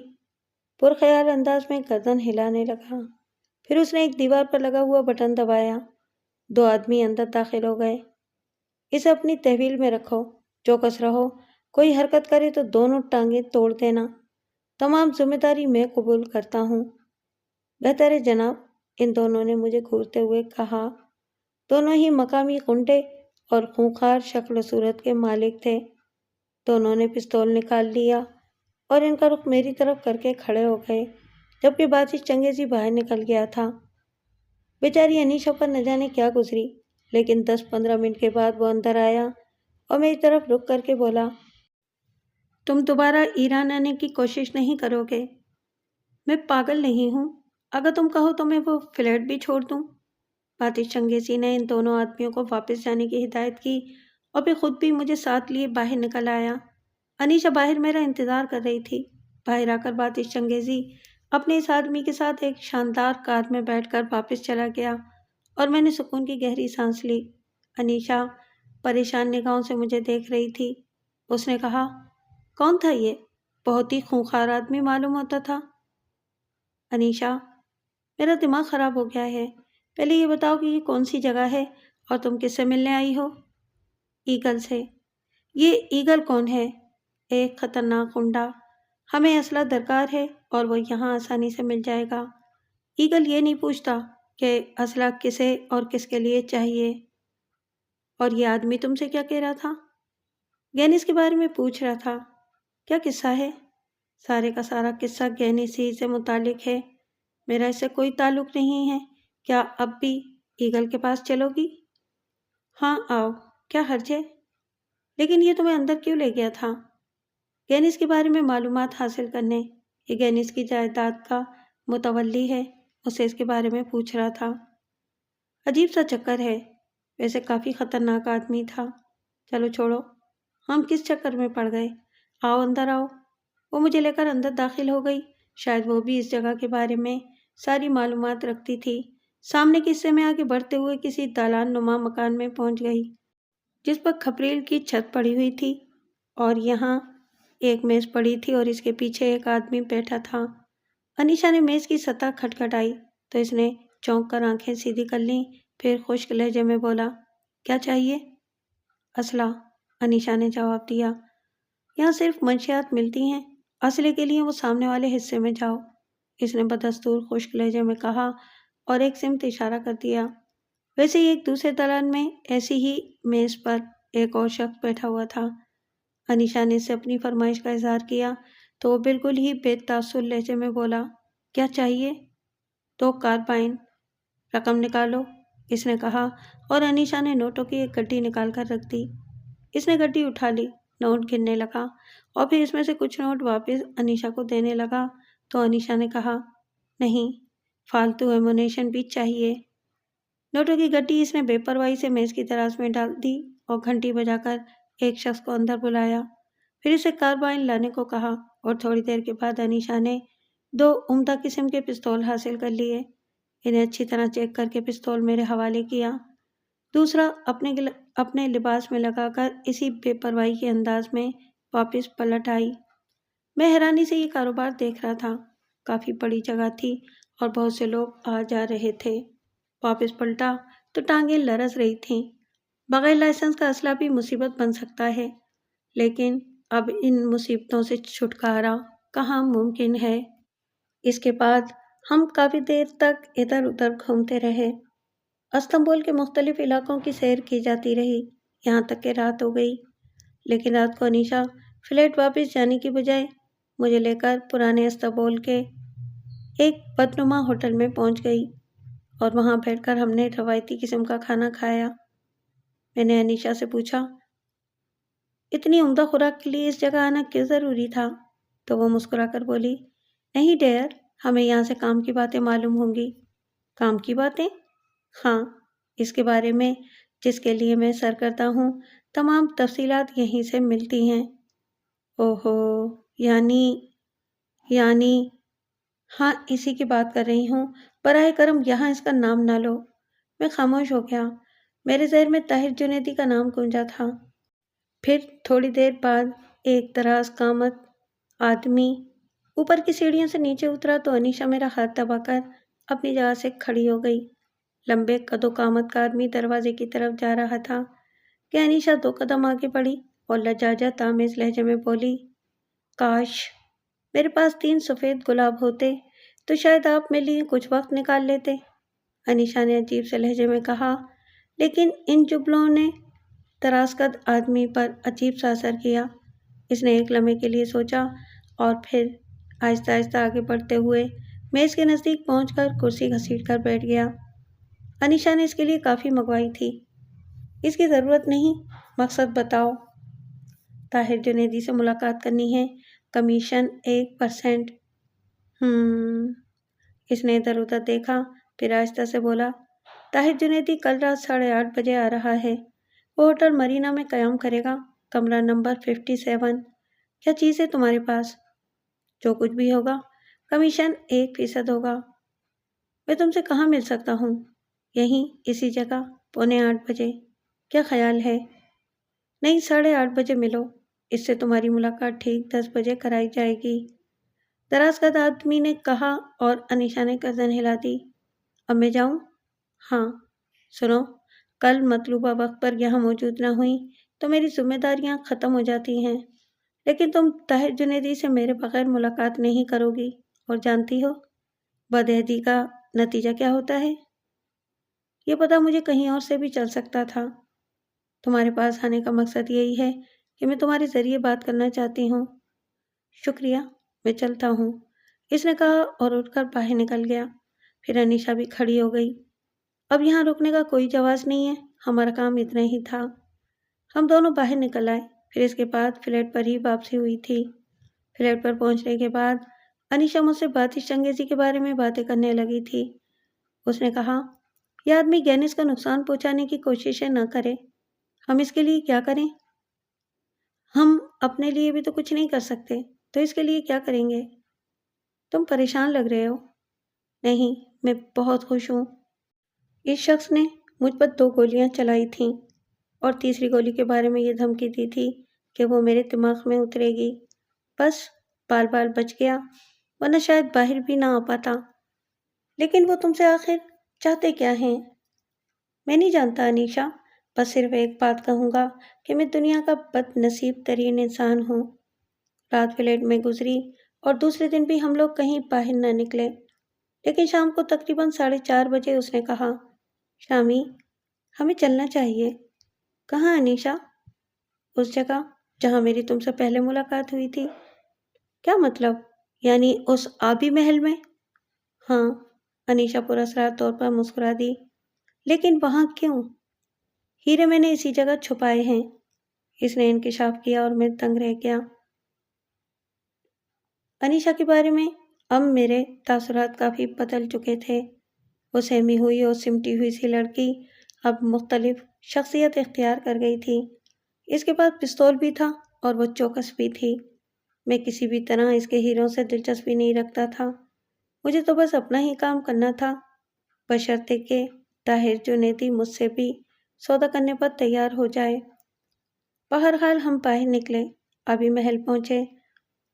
پرخیال انداز میں گردن ہلانے لگا۔ پھر اس نے ایک دیوار پر لگا ہوا بٹن دبایا۔ 2 آدمی اندر داخل ہو گئے۔ اسے اپنی تحویل میں رکھو، چوکس رہو، کوئی حرکت کرے تو دونوں ٹانگیں توڑ دینا۔ تمام ذمہ داری میں قبول کرتا ہوں۔ بہتر ہے جناب، ان دونوں نے مجھے گھورتے ہوئے کہا۔ دونوں ہی مقامی غنڈے اور خونخوار شکل و صورت کے مالک تھے۔ دونوں نے پستول نکال لیا اور ان کا رخ میری طرف کر کے کھڑے ہو گئے، جبکہ باتش چنگیزی باہر نکل گیا تھا۔ بیچاری انیشا پر نہ جانے کیا گزری، لیکن 10-15 منٹ کے بعد وہ اندر آیا اور میری طرف رک کر کے بولا، تم دوبارہ ایران آنے کی کوشش نہیں کرو گے؟ میں پاگل نہیں ہوں، اگر تم کہو تو میں وہ فلیٹ بھی چھوڑ دوں۔ باتش چنگیزی نے ان دونوں آدمیوں کو واپس جانے کی ہدایت کی اور پھر خود بھی مجھے ساتھ لیے باہر نکل آیا۔ انیشا باہر میرا انتظار کر رہی تھی۔ باہر آ کر باتش چنگیزی اپنے اس آدمی کے ساتھ ایک شاندار کار میں بیٹھ کر واپس چلا گیا اور میں نے سکون کی گہری سانس لی۔ انیشا پریشان نگاہوں سے مجھے دیکھ رہی تھی۔ اس نے کہا، کون تھا یہ؟ بہت ہی خونخوار آدمی معلوم ہوتا تھا۔ انیشا، میرا دماغ خراب ہو گیا ہے، پہلے یہ بتاؤ کہ یہ کون سی جگہ ہے اور تم کس سے ملنے آئی ہو؟ ایگل سے۔ یہ ایگل کون ہے؟ ایک خطرناک غنڈہ۔ ہمیں اسلحہ درکار ہے اور وہ یہاں آسانی سے مل جائے گا۔ ایگل یہ نہیں پوچھتا کہ اسلحہ کسے اور کس کے لیے چاہیے۔ اور یہ آدمی تم سے کیا کہہ رہا تھا؟ گینس کے بارے میں پوچھ رہا تھا۔ کیا قصہ ہے؟ سارے کا سارا قصہ گینس ہی سے متعلق ہے، میرا اس سے کوئی تعلق نہیں ہے۔ کیا اب بھی ایگل کے پاس چلو گی؟ ہاں آؤ، کیا حرج ہے؟ لیکن یہ تمہیں اندر کیوں لے گیا تھا؟ گینس کے بارے میں معلومات حاصل کرنے۔ یہ گینس کی جائیداد کا متولی ہے، اسے اس کے بارے میں پوچھ رہا تھا۔ عجیب سا چکر ہے، ویسے کافی خطرناک آدمی تھا۔ چلو چھوڑو، ہم کس چکر میں پڑ گئے؟ آؤ اندر آؤ۔ وہ مجھے لے کر اندر داخل ہو گئی۔ شاید وہ بھی اس جگہ کے بارے میں ساری معلومات رکھتی تھی۔ سامنے کے حصے میں آگے بڑھتے ہوئے کسی دالان نما مکان میں پہنچ گئی، جس پر کھپریل کی چھت پڑی ہوئی تھی اور یہاں ایک میز پڑی تھی اور اس کے پیچھے ایک آدمی بیٹھا تھا۔ انیشا نے میز کی سطح کھٹکھٹائی تو اس نے چونک کر آنکھیں سیدھی کر لیں، پھر خشک لہجے میں بولا، کیا چاہیے؟ اسلحہ، انیشا نے جواب دیا۔ یہاں صرف منشیات ملتی ہیں، اسلحے کے لیے وہ سامنے والے حصے میں جاؤ، اس نے بدستور خشک لہجے میں کہا اور ایک سمت اشارہ کر دیا۔ ویسے ہی ایک دوسرے دالان میں ایسی ہی میز پر ایک اور شخص بیٹھا ہوا تھا۔ انیشا نے اس سے اپنی فرمائش کا اظہار کیا تو وہ بالکل ہی بے تاثر لہجے میں بولا، کیا چاہیے؟ 2 کاربائن۔ رقم نکالو، اس نے کہا اور انیشا نے نوٹوں کی ایک گڈی نکال کر رکھ دی۔ اس نے گڈی اٹھا لی، نوٹ گننے لگا اور پھر اس میں سے کچھ نوٹ واپس انیشا کو دینے لگا تو انیشا نے کہا، نہیں، فالتو ایمونیشن بھی چاہیے۔ نوٹوں کی گڈی اس نے بے پرواہی سے میز کی دراز میں ڈال دی اور گھنٹی بجا کر ایک شخص کو اندر بلایا، پھر اسے کاربائن لانے کو کہا اور تھوڑی دیر کے بعد انیشا نے 2 عمدہ قسم کے پستول حاصل کر لیے، انہیں اچھی طرح چیک کر کے پستول میرے حوالے کیا۔ دوسرا اپنے لباس میں لگا کر اسی بے پرواہی کے انداز میں واپس پلٹ آئی۔ میں حیرانی سے یہ کاروبار دیکھ رہا تھا۔ کافی بڑی جگہ تھی اور بہت سے لوگ آ جا رہے تھے۔ واپس پلٹا تو ٹانگیں لرز رہی تھیں۔ بغیر لائسنس کا اسلحہ بھی مصیبت بن سکتا ہے، لیکن اب ان مصیبتوں سے چھٹکارا کہاں ممکن ہے۔ اس کے بعد ہم کافی دیر تک ادھر ادھر گھومتے رہے۔ استنبول کے مختلف علاقوں کی سیر کی جاتی رہی، یہاں تک کہ رات ہو گئی۔ لیکن رات کو انیشا فلیٹ واپس جانے کی بجائے مجھے لے کر پرانے استنبول کے ایک بدنما ہوٹل میں پہنچ گئی اور وہاں بیٹھ کر ہم نے روایتی قسم کا کھانا کھایا۔ میں نے انیشا سے پوچھا، اتنی عمدہ خوراک کے لیے اس جگہ آنا کیوں ضروری تھا؟ تو وہ مسکرا کر بولی، نہیں ڈیئر، ہمیں یہاں سے کام کی باتیں معلوم ہوں گی۔ کام کی باتیں؟ ہاں، اس کے بارے میں جس کے لیے میں سرگردہ ہوں، تمام تفصیلات یہیں سے ملتی ہیں۔ اوہو، یعنی ہاں، اسی کی بات کر رہی ہوں۔ براہ کرم یہاں اس کا نام نہ لو۔ میں خاموش ہو گیا۔ میرے ذہن میں طاہر جنیدی کا نام گونجا تھا۔ پھر تھوڑی دیر بعد ایک دراز قامت آدمی اوپر کی سیڑھیوں سے نیچے اترا تو انیشا میرا ہاتھ دبا کر اپنی جگہ سے کھڑی ہو گئی۔ لمبے قد و قامت کا آدمی دروازے کی طرف جا رہا تھا کہ انیشا 2 قدم آگے بڑھی اور لجاجت آمیز لہجے میں بولی، کاش میرے پاس 3 سفید گلاب ہوتے تو شاید آپ میرے لیے کچھ وقت نکال لیتے۔ انیشا نے عجیب سے لہجے میں کہا، لیکن ان جملوں نے دراز قد آدمی پر عجیب سا اثر کیا۔ اس نے ایک لمحے کے لیے سوچا اور پھر آہستہ آہستہ آگے بڑھتے ہوئے میز کے نزدیک پہنچ کر کرسی گھسیٹ کر بیٹھ گیا۔ انیشا نے اس کے لیے کافی منگوائی تھی۔ اس کی ضرورت نہیں، مقصد بتاؤ۔ طاہر جنیدی سے ملاقات کرنی ہے، کمیشن 1%۔ اس نے ادھر ادھر دیکھا، پھر آہستہ سے بولا، طاہر جنیدی کل رات 8:30 بجے آ رہا ہے۔ وہ ہوٹل مرینا میں قیام کرے گا، کمرہ نمبر 57۔ کیا چیز ہے تمہارے پاس؟ جو کچھ بھی ہوگا، کمیشن 1% ہوگا۔ میں تم سے کہاں مل سکتا ہوں؟ یہیں اسی جگہ، 7:45 بجے۔ کیا خیال ہے؟ نہیں، 8:30 بجے ملو، اس سے تمہاری ملاقات ٹھیک 10 بجے کرائی جائے گی، دراز قد آدمی نے کہا اور انیشا نے گردن ہلا دی۔ اب میں جاؤں؟ ہاں۔ سنو، کل مطلوبہ وقت پر یہاں موجود نہ ہوئی تو میری ذمہ داریاں ختم ہو جاتی ہیں، لیکن تم طاہر جنیدی سے میرے بغیر ملاقات نہیں کرو گی، اور جانتی ہو بدعہدی کا نتیجہ کیا ہوتا ہے؟ یہ پتہ مجھے کہیں اور سے بھی چل سکتا تھا۔ تمہارے پاس آنے کا مقصد یہی ہے کہ میں تمہارے ذریعے بات کرنا چاہتی ہوں۔ شکریہ، میں چلتا ہوں، اس نے کہا اور اٹھ کر باہر نکل گیا۔ پھر انیشا بھی کھڑی ہو گئی۔ اب یہاں رکنے کا کوئی جواز نہیں ہے، ہمارا کام اتنا ہی تھا۔ ہم دونوں باہر نکل آئے، پھر اس کے بعد فلیٹ پر ہی واپسی ہوئی تھی۔ فلیٹ پر پہنچنے کے بعد انیشا مجھ سے باتش انگیزی کے بارے میں باتیں کرنے لگی تھی۔ اس نے کہا، یہ آدمی گینس کو نقصان پہنچانے کی کوششیں نہ کرے، ہم اس کے لیے کیا کریں؟ ہم اپنے لیے بھی تو کچھ نہیں کر سکتے، تو اس کے لیے کیا کریں گے؟ تم پریشان لگ رہے ہو۔ نہیں، میں بہت خوش ہوں۔ اس شخص نے مجھ پر 2 گولیاں چلائی تھیں اور تیسری گولی کے بارے میں یہ دھمکی دی تھی کہ وہ میرے دماغ میں اترے گی۔ بس بال بال بچ گیا، ورنہ شاید باہر بھی نہ آ پاتا۔ لیکن وہ تم سے آخر چاہتے کیا ہیں؟ میں نہیں جانتا انیشا، بس صرف ایک بات کہوں گا کہ میں دنیا کا بد نصیب ترین انسان ہوں۔ رات فلیٹ میں گزری اور دوسرے دن بھی ہم لوگ کہیں باہر نہ نکلے، لیکن شام کو تقریباً 4:30 بجے اس نے کہا، شامی، ہمیں چلنا چاہیے۔ کہاں انیشا؟ اس جگہ جہاں میری تم سے پہلے ملاقات ہوئی تھی۔ کیا مطلب؟ یعنی اس آبی محل میں؟ ہاں، انیشا پراسرار طور پر مسکرا دی۔ لیکن وہاں کیوں؟ ہیرے میں نے اسی جگہ چھپائے ہیں، اس نے انکشاف کیا اور میں دنگ رہ گیا۔ انیشا کے بارے میں اب میرے تاثرات کافی بدل چکے تھے۔ وہ سہمی ہوئی اور سمٹی ہوئی سی لڑکی اب مختلف شخصیت اختیار کر گئی تھی۔ اس کے پاس پستول بھی تھا اور وہ چوکس بھی تھی۔ میں کسی بھی طرح اس کے ہیروں سے دلچسپی نہیں رکھتا تھا، مجھے تو بس اپنا ہی کام کرنا تھا، بشرطے کہ طاہر جنیدی مجھ سے بھی سودا کرنے پر تیار ہو جائے۔ بہرحال ہم باہر نکلے، ابھی محل پہنچے،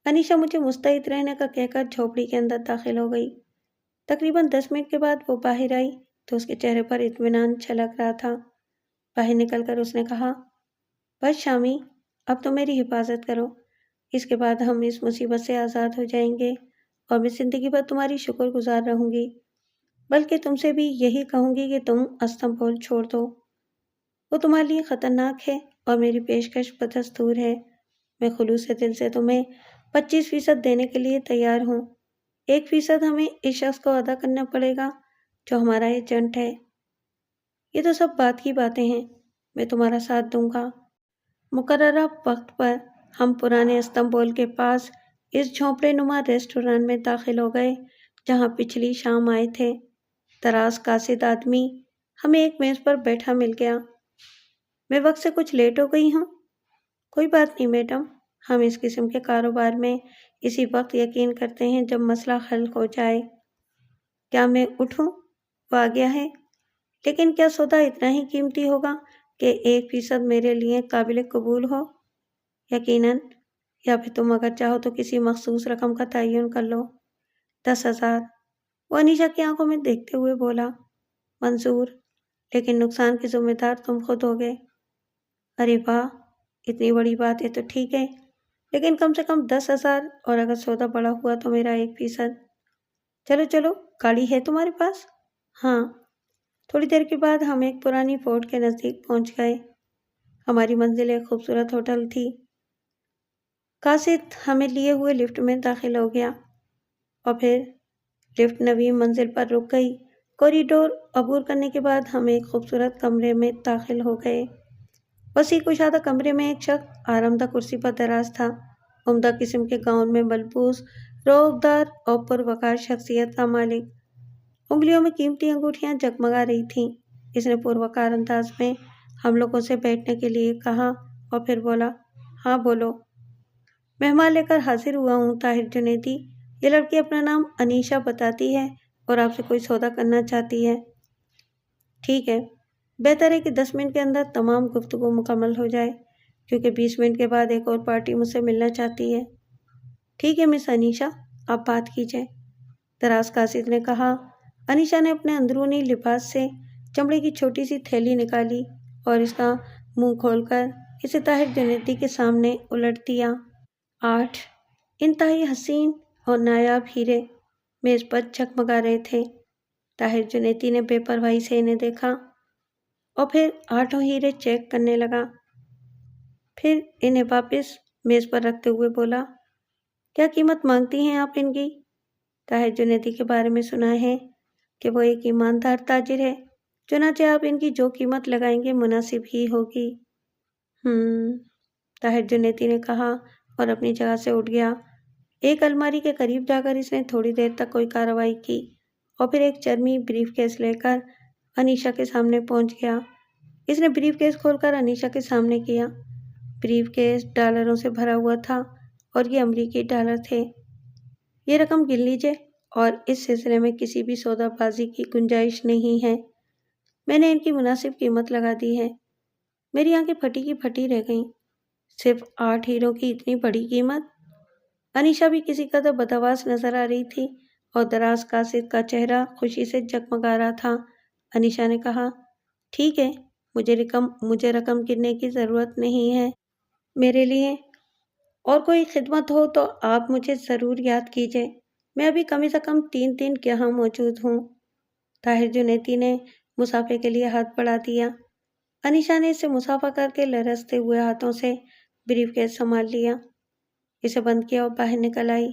انیشا مجھے مستعد رہنے کا کہہ کر جھوپڑی کے اندر داخل ہو گئی۔ تقریباً 10 منٹ کے بعد وہ باہر آئی تو اس کے چہرے پر اطمینان چھلک رہا تھا۔ باہر نکل کر اس نے کہا، بس شامی، اب تو میری حفاظت کرو، اس کے بعد ہم اس مصیبت سے آزاد ہو جائیں گے اور میں زندگی بھر تمہاری شکر گزار رہوں گی، بلکہ تم سے بھی یہی کہوں گی کہ تم استنبول چھوڑ دو، وہ تمہارے لیے خطرناک ہے اور میری پیشکش بدستور ہے۔ میں خلوص دل سے تمہیں 25% دینے کے لیے تیار ہوں، 1% ہمیں اس شخص کو ادا کرنا پڑے گا جو ہمارا ایجنٹ ہے۔ یہ تو سب بات کی باتیں ہیں، میں تمہارا ساتھ دوں گا۔ مقررہ وقت پر ہم پرانے استنبول کے پاس اس جھونپڑے نما ریسٹوران میں داخل ہو گئے جہاں پچھلی شام آئے تھے۔ دراز قاصد آدمی ہمیں ایک میز پر بیٹھا مل گیا۔ میں وقت سے کچھ لیٹ ہو گئی ہوں۔ کوئی بات نہیں میڈم، ہم اس قسم کے کاروبار میں اسی وقت یقین کرتے ہیں جب مسئلہ حل ہو جائے۔ کیا میں اٹھوں؟ وہ آ گیا ہے، لیکن کیا سودا اتنا ہی قیمتی ہوگا کہ 1% میرے لیے قابل قبول ہو؟ یقیناً، یا پھر تم اگر چاہو تو کسی مخصوص رقم کا تعین کر لو۔ 10,000، وہ انیشا کی آنکھوں میں دیکھتے ہوئے بولا۔ منظور، لیکن نقصان کے ذمہ دار تم خود ہوگے۔ ارے واہ، اتنی بڑی بات ہے تو ٹھیک ہے، لیکن کم سے کم 10,000، اور اگر سودا بڑا ہوا تو میرا 1%۔ چلو چلو، گاڑی ہے تمہارے پاس؟ ہاں۔ تھوڑی دیر کے بعد ہم ایک پرانی فورٹ کے نزدیک پہنچ گئے۔ ہماری منزل ایک خوبصورت ہوٹل تھی۔ قاصد ہمیں لیے ہوئے لفٹ میں داخل ہو گیا اور پھر لفٹ نویں منزل پر رک گئی۔ کوریڈور عبور کرنے کے بعد ہم ایک خوبصورت کمرے میں داخل ہو گئے۔ وسیع کشادہ کمرے میں ایک شخص آرامدہ کرسی پر دراز تھا، عمدہ قسم کے گاؤن میں ملبوس، روبدار اور پروقار شخصیت کا مالک۔ انگلیوں میں قیمتی انگوٹھیاں جگمگا رہی تھیں۔ اس نے پروقار انداز میں ہم لوگوں سے بیٹھنے کے لیے کہا اور پھر بولا، ہاں بولو۔ مہمان لے کر حاضر ہوا ہوں طاہر جنیدی، یہ لڑکی اپنا نام انیشا بتاتی ہے اور آپ سے کوئی سودا کرنا چاہتی ہے۔ ٹھیک ہے، بہتر ہے کہ 10 منٹ کے اندر تمام گفتگو مکمل ہو جائے، کیونکہ 20 منٹ کے بعد ایک اور پارٹی مجھ سے ملنا چاہتی ہے۔ ٹھیک ہے مس انیشا، آپ بات کیجیے، دراز قاصد نے کہا۔ انیشا نے اپنے اندرونی لباس سے چمڑے کی چھوٹی سی تھیلی نکالی اور اس کا منہ کھول کر اسے طاہر جنیدی کے سامنے الٹ دیا۔ 8 انتہائی حسین اور نایاب ہیرے میز پر جگمگا رہے تھے۔ طاہر جنیدی نے بے پرواہی سے انہیں دیکھا اور پھر 8 ہیرے چیک کرنے لگا، پھر انہیں واپس میز پر رکھتے ہوئے بولا، کیا قیمت مانگتی ہیں آپ ان کی؟ طاہر جنیدی کے بارے میں سنا ہے کہ وہ ایک ایماندار تاجر ہے، چنانچہ آپ ان کی جو قیمت لگائیں گے مناسب ہی ہوگی۔ طاہر جنیدی نے کہا اور اپنی جگہ سے اٹھ گیا۔ ایک الماری کے قریب جا کر اس نے تھوڑی دیر تک کوئی کارروائی کی اور پھر ایک چرمی بریف کیس لے کر انیشا کے سامنے پہنچ گیا۔ اس نے بریف کیس کھول کر انیشا کے سامنے کیا۔ بریف کیس ڈالروں سے بھرا ہوا تھا اور یہ امریکی ڈالر تھے۔ یہ رقم گن لیجیے اور اس سلسلے میں کسی بھی سودا بازی کی گنجائش نہیں ہے، میں نے ان کی مناسب قیمت لگا دی ہے۔ میری آنکھیں پھٹی کی پھٹی رہ گئیں، صرف 8 ہیروں کی اتنی بڑی قیمت؟ انیشا بھی کسی قدر بدحواس نظر آ رہی تھی اور دراز قاصد کا چہرہ خوشی سے جگمگا رہا تھا۔ انیشا نے کہا، ٹھیک ہے، مجھے رقم گننے کی ضرورت نہیں ہے۔ میرے لیے اور کوئی خدمت ہو تو آپ مجھے ضرور یاد کیجیے، میں ابھی کم سے کم 3 دن یہاں موجود ہوں۔ طاہر جنیدی نے مسافے کے لیے ہاتھ بڑھا دیا۔ انیشا نے اسے مسافہ کر کے لرزتے ہوئے ہاتھوں سے بریف کیس سنبھال لیا، اسے بند کیا اور باہر نکل آئی۔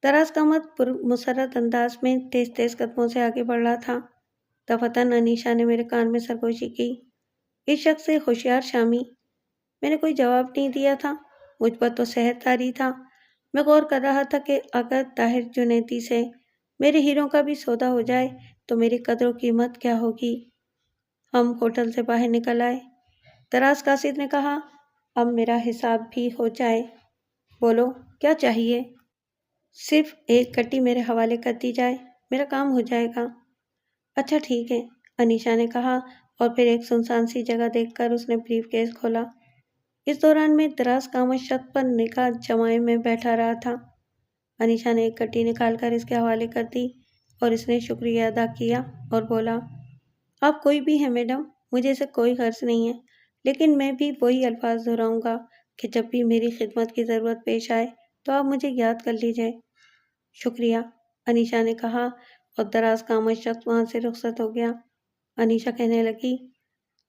دراز قامت پر مسرت انداز میں تیز تیز قدموں سے آگے بڑھ رہا تھا۔ دفعتاً انیشا نے میرے کان میں سرگوشی کی، اس شخص سے ہوشیار شامی۔ میں نے کوئی جواب نہیں دیا تھا، مجھ پر تو سحر طاری تھا۔ میں غور کر رہا تھا کہ اگر طاہر جنیدی سے میرے ہیروں کا بھی سودا ہو جائے تو میری قدر و قیمت کیا ہوگی۔ ہم ہوٹل سے باہر نکل آئے۔ دراز قاصد نے کہا، اب میرا حساب بھی ہو جائے۔ بولو کیا چاہیے؟ صرف ایک گڈی میرے حوالے کر دی جائے، میرا کام ہو جائے گا۔ اچھا ٹھیک ہے، انیشا نے کہا، اور پھر ایک سنسان سی جگہ دیکھ کر اس نے بریف کیس کھولا۔ اس دوران میں دراز خاموش چھت پر نگاہ جمائے میں بیٹھا رہا تھا۔ انیشا نے ایک گڈی نکال کر اس کے حوالے کر دی اور اس نے شکریہ ادا کیا اور بولا، آپ کوئی بھی ہیں میڈم، مجھے اسے کوئی غرض نہیں ہے، لیکن میں بھی وہی الفاظ دہراؤں گا کہ جب بھی میری خدمت کی ضرورت پیش آئے تو آپ مجھے یاد کر لیجیے۔ شکریہ، انیشا نے کہا اور دراز خاموش شخص وہاں سے رخصت ہو گیا۔ انیشا کہنے لگی،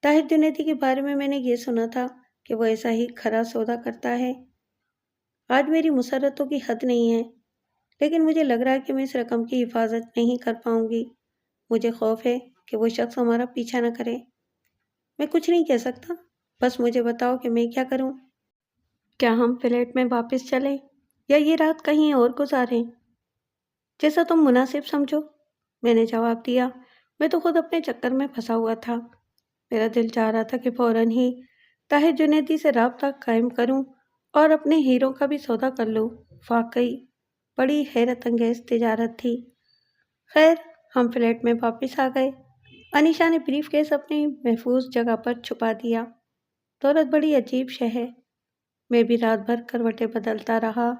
طاہر جنیدی کے بارے میں نے یہ سنا تھا کہ وہ ایسا ہی کھرا سودا کرتا ہے۔ آج میری مسرتوں کی حد نہیں ہے، لیکن مجھے لگ رہا ہے کہ میں اس رقم کی حفاظت نہیں کر پاؤں گی۔ مجھے خوف ہے کہ وہ شخص ہمارا پیچھا نہ کرے۔ میں کچھ نہیں کہہ سکتا، بس مجھے بتاؤ کہ میں کیا کروں۔ کیا ہم فلیٹ میں واپس چلیں یا یہ رات کہیں اور گزاریں؟ جیسا تم مناسب سمجھو، میں نے جواب دیا۔ میں تو خود اپنے چکر میں پھنسا ہوا تھا۔ میرا دل چاہ رہا تھا کہ فوراً ہی طاہر جنیدی سے رابطہ قائم کروں اور اپنے ہیروں کا بھی سودا کر لوں۔ واقعی بڑی حیرت انگیز تجارت تھی۔ خیر، ہم فلیٹ میں واپس آ گئے۔ انیشا نے بریف کیس اپنی محفوظ جگہ پر چھپا دیا۔ دولت بڑی عجیب شے ہے۔ میں بھی رات بھر کروٹیں بدلتا رہا۔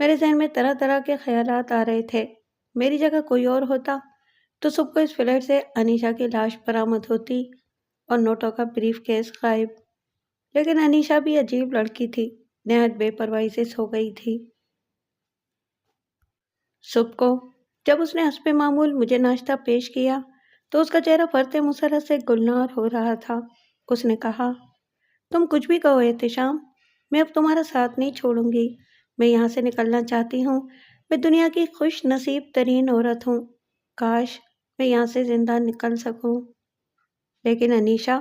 میرے ذہن میں طرح طرح کے خیالات آ رہے تھے۔ میری جگہ کوئی اور ہوتا تو صبح کو اس فلیٹ سے انیشا کی لاش برآمد ہوتی اور نوٹوں کا بریف کیس غائب۔ لیکن انیشا بھی عجیب لڑکی تھی، نہایت بے پرواہی سے سو گئی تھی۔ صبح کو جب اس نے حسب معمول مجھے ناشتہ پیش کیا تو اس کا چہرہ فرط مسرت سے گلنار ہو رہا تھا۔ اس نے کہا، تم کچھ بھی کہو احتشام، میں اب تمہارا ساتھ نہیں چھوڑوں گی۔ میں یہاں سے نکلنا چاہتی ہوں۔ میں دنیا کی خوش نصیب ترین عورت ہوں۔ کاش میں یہاں سے زندہ نکل سکوں۔ لیکن انیشا،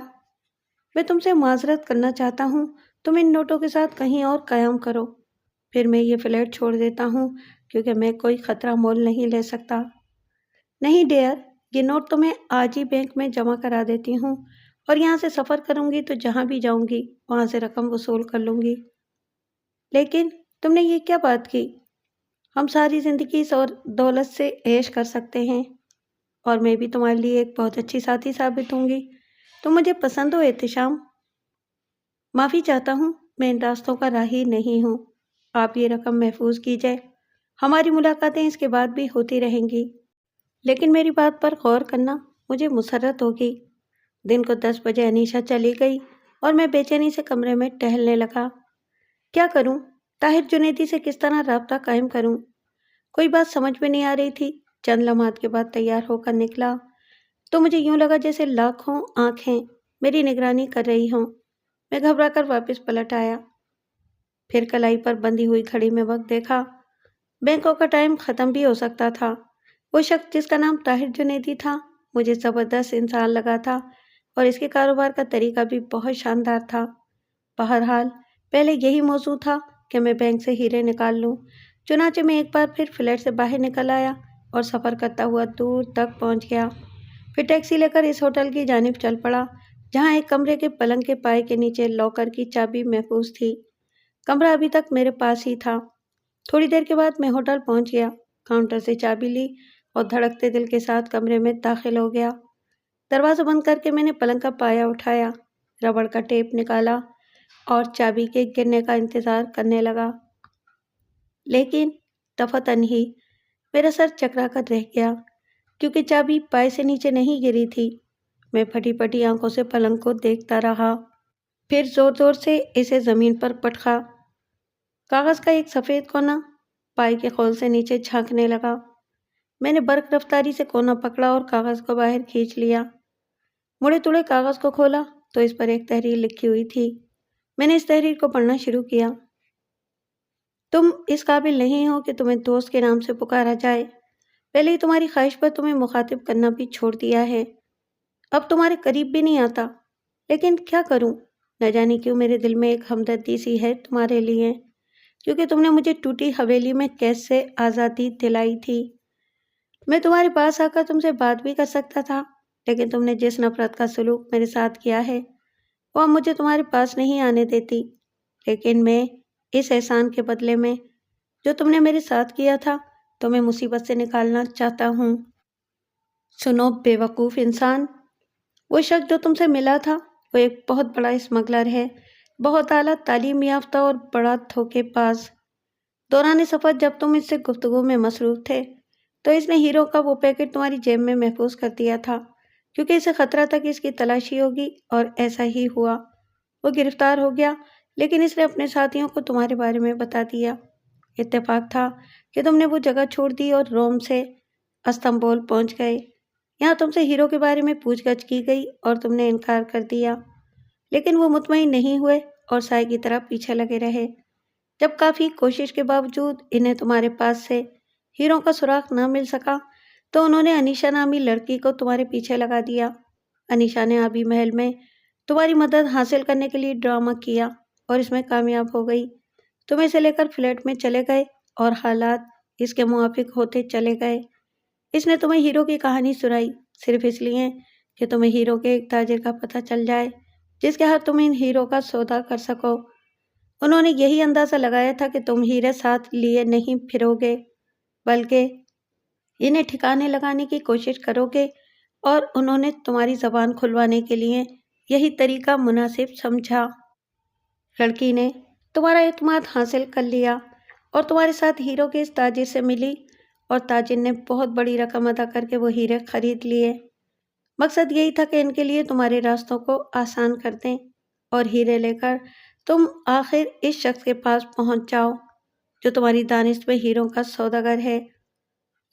میں تم سے معذرت کرنا چاہتا ہوں، تم ان نوٹوں کے ساتھ کہیں اور قیام کرو، پھر میں یہ فلیٹ چھوڑ دیتا ہوں، کیونکہ میں کوئی خطرہ مول نہیں لے سکتا۔ نہیں ڈیئر، یہ نوٹ تو میں آج ہی بینک میں جمع کرا دیتی ہوں اور یہاں سے سفر کروں گی تو جہاں بھی جاؤں گی وہاں سے رقم وصول کر لوں گی۔ لیکن تم نے یہ کیا بات کی؟ ہم ساری زندگی اس اور دولت سے عیش کر سکتے ہیں، اور میں بھی تمہارے لیے ایک بہت اچھی ساتھی ثابت ہوں گی۔ تم مجھے پسند ہو احتشام۔ معافی چاہتا ہوں، میں ان راستوں کا راہی نہیں ہوں۔ آپ یہ رقم محفوظ کیجئے، ہماری ملاقاتیں اس کے بعد بھی ہوتی رہیں گی، لیکن میری بات پر غور کرنا، مجھے مسرت ہوگی۔ دن کو 10 بجے انیشا چلی گئی اور میں بے چینی سے کمرے میں ٹہلنے لگا۔ کیا کروں؟ طاہر جنیدی سے کس طرح رابطہ قائم کروں؟ کوئی بات سمجھ میں نہیں آ رہی تھی۔ چند لمحات کے بعد تیار ہو کر نکلا تو مجھے یوں لگا جیسے لاکھوں آنکھیں میری نگرانی کر رہی ہوں۔ میں گھبرا کر واپس پلٹ آیا۔ پھر کلائی پر بندھی ہوئی گھڑی میں وقت دیکھا۔ بینکوں کا ٹائم ختم بھی ہو سکتا تھا۔ وہ شخص جس کا نام طاہر جنیدی تھا مجھے زبردست انسان لگا تھا اور اس کے کاروبار کا طریقہ بھی بہت شاندار تھا۔ بہرحال پہلے یہی موضوع تھا کہ میں بینک سے ہیرے نکال لوں۔ چنانچہ میں ایک بار پھر فلیٹ سے باہر نکل آیا اور سفر کرتا ہوا دور تک پہنچ گیا۔ پھر ٹیکسی لے کر اس ہوٹل کی جانب چل پڑا جہاں ایک کمرے کے پلنگ کے پائے کے نیچے لاکر کی چابی محفوظ تھی۔ کمرہ ابھی تک میرے پاس ہی تھا۔ تھوڑی دیر کے بعد میں ہوٹل پہنچ گیا، کاؤنٹر سے چابی لی اور دھڑکتے دل کے ساتھ کمرے میں داخل ہو گیا۔ دروازہ بند کر کے میں نے پلنگ کا پایا اٹھایا، ربڑ کا ٹیپ نکالا اور چابی کے گرنے کا انتظار کرنے لگا۔ لیکن دفعتاً ہی میرا سر چکرا کر رہ گیا کیونکہ چابی پائے سے نیچے نہیں گری تھی۔ میں پھٹی پھٹی آنکھوں سے پلنگ کو دیکھتا رہا، پھر زور زور سے اسے زمین پر پٹخا۔ کاغذ کا ایک سفید کونا پائی کے خول سے نیچے جھانکنے لگا۔ میں نے برق رفتاری سے کونا پکڑا اور کاغذ کو باہر کھینچ لیا۔ مڑے توڑے کاغذ کو کھولا تو اس پر ایک تحریر لکھی ہوئی تھی۔ میں نے اس تحریر کو پڑھنا شروع کیا۔ تم اس قابل نہیں ہو کہ تمہیں دوست کے نام سے پکارا جائے۔ پہلے ہی تمہاری خواہش پر تمہیں مخاطب کرنا بھی چھوڑ دیا ہے، اب تمہارے قریب بھی نہیں آتا، لیکن کیا کروں؟ نہ جانے کیوں میرے دل میں ایک ہمدردی سی ہے تمہارے لیے، کیونکہ تم نے مجھے ٹوٹی حویلی میں قید سے آزادی دلائی تھی۔ میں تمہارے پاس آ کر تم سے بات بھی کر سکتا تھا، لیکن تم نے جس نفرت کا سلوک میرے ساتھ کیا ہے وہ اب مجھے تمہارے پاس نہیں آنے دیتی۔ لیکن میں اس احسان کے بدلے میں جو تم نے میرے ساتھ کیا تھا تمہیں مصیبت سے نکالنا چاہتا ہوں۔ سنو بے وقوف انسان، وہ شخص جو تم سے ملا تھا وہ ایک بہت بڑا اسمگلر ہے، بہت اعلیٰ تعلیم یافتہ اور بڑا دھوکے باز۔ دوران سفر جب تم اس سے گفتگو میں مصروف تھے تو اس نے ہیرو کا وہ پیکٹ تمہاری جیب میں محفوظ کر دیا تھا، کیونکہ اسے خطرہ تھا کہ اس کی تلاشی ہوگی، اور ایسا ہی ہوا۔ وہ گرفتار ہو گیا، لیکن اس نے اپنے ساتھیوں کو تمہارے بارے میں بتا دیا۔ اتفاق تھا کہ تم نے وہ جگہ چھوڑ دی اور روم سے استنبول پہنچ گئے۔ یہاں تم سے ہیرو کے بارے میں پوچھ گچھ کی گئی اور تم نے انکار کر دیا، لیکن وہ مطمئن نہیں ہوئے اور سائے کی طرح پیچھے لگے رہے۔ جب کافی کوشش کے باوجود انہیں تمہارے پاس سے ہیرو کا سراغ نہ مل سکا تو انہوں نے انیشا نامی لڑکی کو تمہارے پیچھے لگا دیا۔ انیشا نے آبی محل میں تمہاری مدد حاصل کرنے کے لیے ڈرامہ کیا اور اس میں کامیاب ہو گئی۔ تم اسے لے کر فلیٹ میں چلے گئے اور حالات اس کے موافق ہوتے چلے گئے۔ اس نے تمہیں ہیرو کی کہانی سنائی صرف اس لیے کہ تمہیں ہیرو کے ایک تاجر کا پتہ چل جائے جس کے ہاتھ تم ان ہیرو کا سودا کر سکو۔ انہوں نے یہی اندازہ لگایا تھا کہ تم ہیرے ساتھ لیے نہیں پھرو گے، بلکہ انہیں ٹھکانے لگانے کی کوشش کرو گے، اور انہوں نے تمہاری زبان کھلوانے کے لیے یہی طریقہ مناسب سمجھا۔ لڑکی نے تمہارا اعتماد حاصل کر لیا اور تمہارے ساتھ ہیرو کے اس تاجر سے ملی، اور تاجر نے بہت بڑی رقم ادا کر کے وہ ہیرے خرید لیے۔ مقصد یہی تھا کہ ان کے لیے تمہارے راستوں کو آسان کر دیں اور ہیرے لے کر تم آخر اس شخص کے پاس پہنچ جاؤ جو تمہاری دانش میں ہیروں کا سوداگر ہے،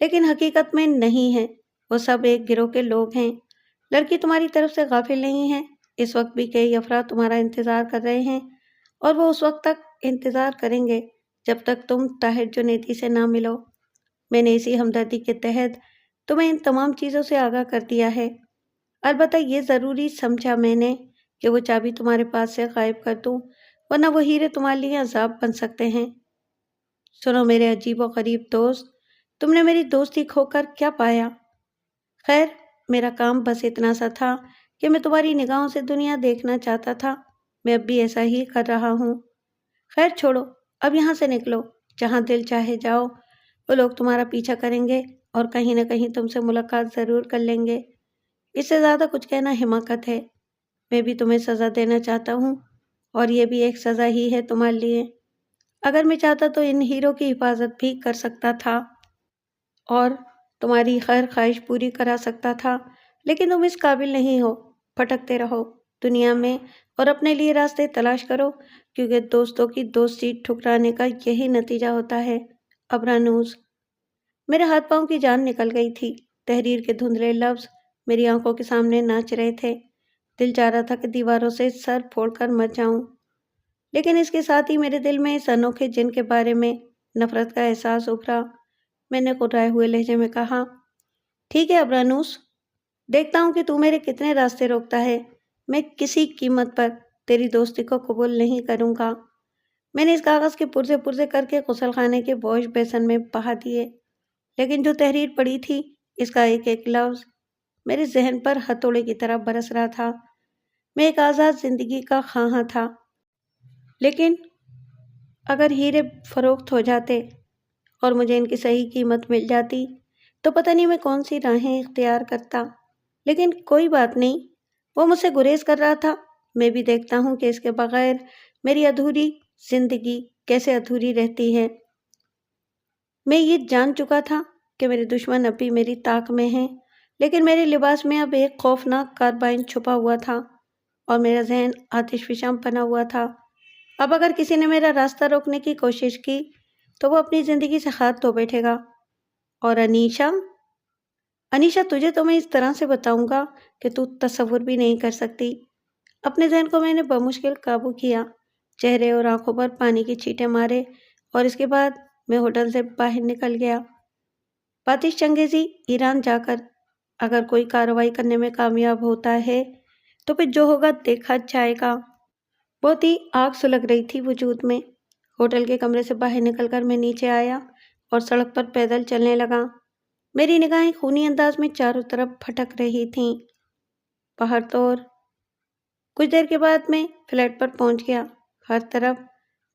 لیکن حقیقت میں نہیں ہے۔ وہ سب ایک گروہ کے لوگ ہیں۔ لڑکی تمہاری طرف سے غافل نہیں ہے۔ اس وقت بھی کئی افراد تمہارا انتظار کر رہے ہیں، اور وہ اس وقت تک انتظار کریں گے جب تک تم طاہر جنیدی سے نہ ملو۔ میں نے اسی ہمدردی کے تحت تمہیں ان تمام چیزوں سے آگاہ کر دیا ہے۔ البتہ یہ ضروری سمجھا میں نے کہ وہ چابی تمہارے پاس سے غائب کر دوں، ورنہ وہ ہیرے تمہارے لیے عذاب بن سکتے ہیں۔ سنو میرے عجیب و غریب دوست، تم نے میری دوستی کھو کر کیا پایا؟ خیر، میرا کام بس اتنا سا تھا کہ میں تمہاری نگاہوں سے دنیا دیکھنا چاہتا تھا۔ میں اب بھی ایسا ہی کر رہا ہوں۔ خیر چھوڑو، اب یہاں سے نکلو، جہاں دل چاہے جاؤ۔ وہ لوگ تمہارا پیچھا کریں گے اور کہیں نہ کہیں تم سے ملاقات ضرور کر لیں گے۔ اس سے زیادہ کچھ کہنا حماقت ہے۔ میں بھی تمہیں سزا دینا چاہتا ہوں، اور یہ بھی ایک سزا ہی ہے تمہارے لیے۔ اگر میں چاہتا تو ان ہیرو کی حفاظت بھی کر سکتا تھا اور تمہاری خیر خواہش پوری کرا سکتا تھا، لیکن تم اس قابل نہیں ہو۔ بھٹکتے رہو دنیا میں اور اپنے لیے راستے تلاش کرو، کیونکہ دوستوں کی دوستی ٹھکرانے کا یہی نتیجہ ہوتا ہے۔ ابرانوس۔ میرے ہاتھ پاؤں کی جان نکل گئی تھی۔ تحریر کے دھندلے لفظ میری آنکھوں کے سامنے ناچ رہے تھے۔ دل چاہ رہا تھا کہ دیواروں سے سر پھوڑ کر مر جاؤں، لیکن اس کے ساتھ ہی میرے دل میں اس انوکھے جن کے بارے میں نفرت کا احساس ابھرا۔ میں نے گھبرائے ہوئے لہجے میں کہا، ٹھیک ہے ابرانوس، دیکھتا ہوں کہ تو میرے کتنے راستے روکتا ہے۔ میں کسی قیمت پر تیری دوستی کو قبول نہیں کروں گا۔ میں نے اس کاغذ کے پرزے پرزے کر کے غسل خانے کے واش بیسن میں بہا دیے، لیکن جو تحریر پڑی تھی اس کا ایک ایک لفظ میرے ذہن پر ہتھوڑے کی طرح برس رہا تھا۔ میں ایک آزاد زندگی کا خواہاں تھا، لیکن اگر ہیرے فروخت ہو جاتے اور مجھے ان کی صحیح قیمت مل جاتی تو پتہ نہیں میں کون سی راہیں اختیار کرتا۔ لیکن کوئی بات نہیں، وہ مجھ سے گریز کر رہا تھا۔ میں بھی دیکھتا ہوں کہ اس کے بغیر میری ادھوری زندگی کیسے ادھوری رہتی ہے۔ میں یہ جان چکا تھا کہ میرے دشمن اب بھی میری طاق میں ہیں، لیکن میرے لباس میں اب ایک خوفناک کاربائن چھپا ہوا تھا اور میرا ذہن آتش فشاں بنا ہوا تھا۔ اب اگر کسی نے میرا راستہ روکنے کی کوشش کی تو وہ اپنی زندگی سے ہاتھ دھو بیٹھے گا۔ اور انیشا تجھے تو میں اس طرح سے بتاؤں گا کہ تو تصور بھی نہیں کر سکتی۔ اپنے ذہن کو میں نے بمشکل قابو کیا، چہرے اور آنکھوں پر پانی کی چھینٹیں مارے، اور اس کے بعد میں ہوٹل سے باہر نکل گیا۔ باتش چنگیزی ایران جا کر اگر کوئی کارروائی کرنے میں کامیاب ہوتا ہے تو پھر جو ہوگا دیکھا جائے گا۔ بہت ہی آگ سلگ رہی تھی وجود میں۔ ہوٹل کے کمرے سے باہر نکل کر میں نیچے آیا اور سڑک پر پیدل چلنے لگا۔ میری نگاہیں خونی انداز میں چاروں طرف بھٹک رہی تھیں۔ باہر تو اور کچھ دیر کے بعد میں فلیٹ پر پہنچ گیا۔ ہر طرف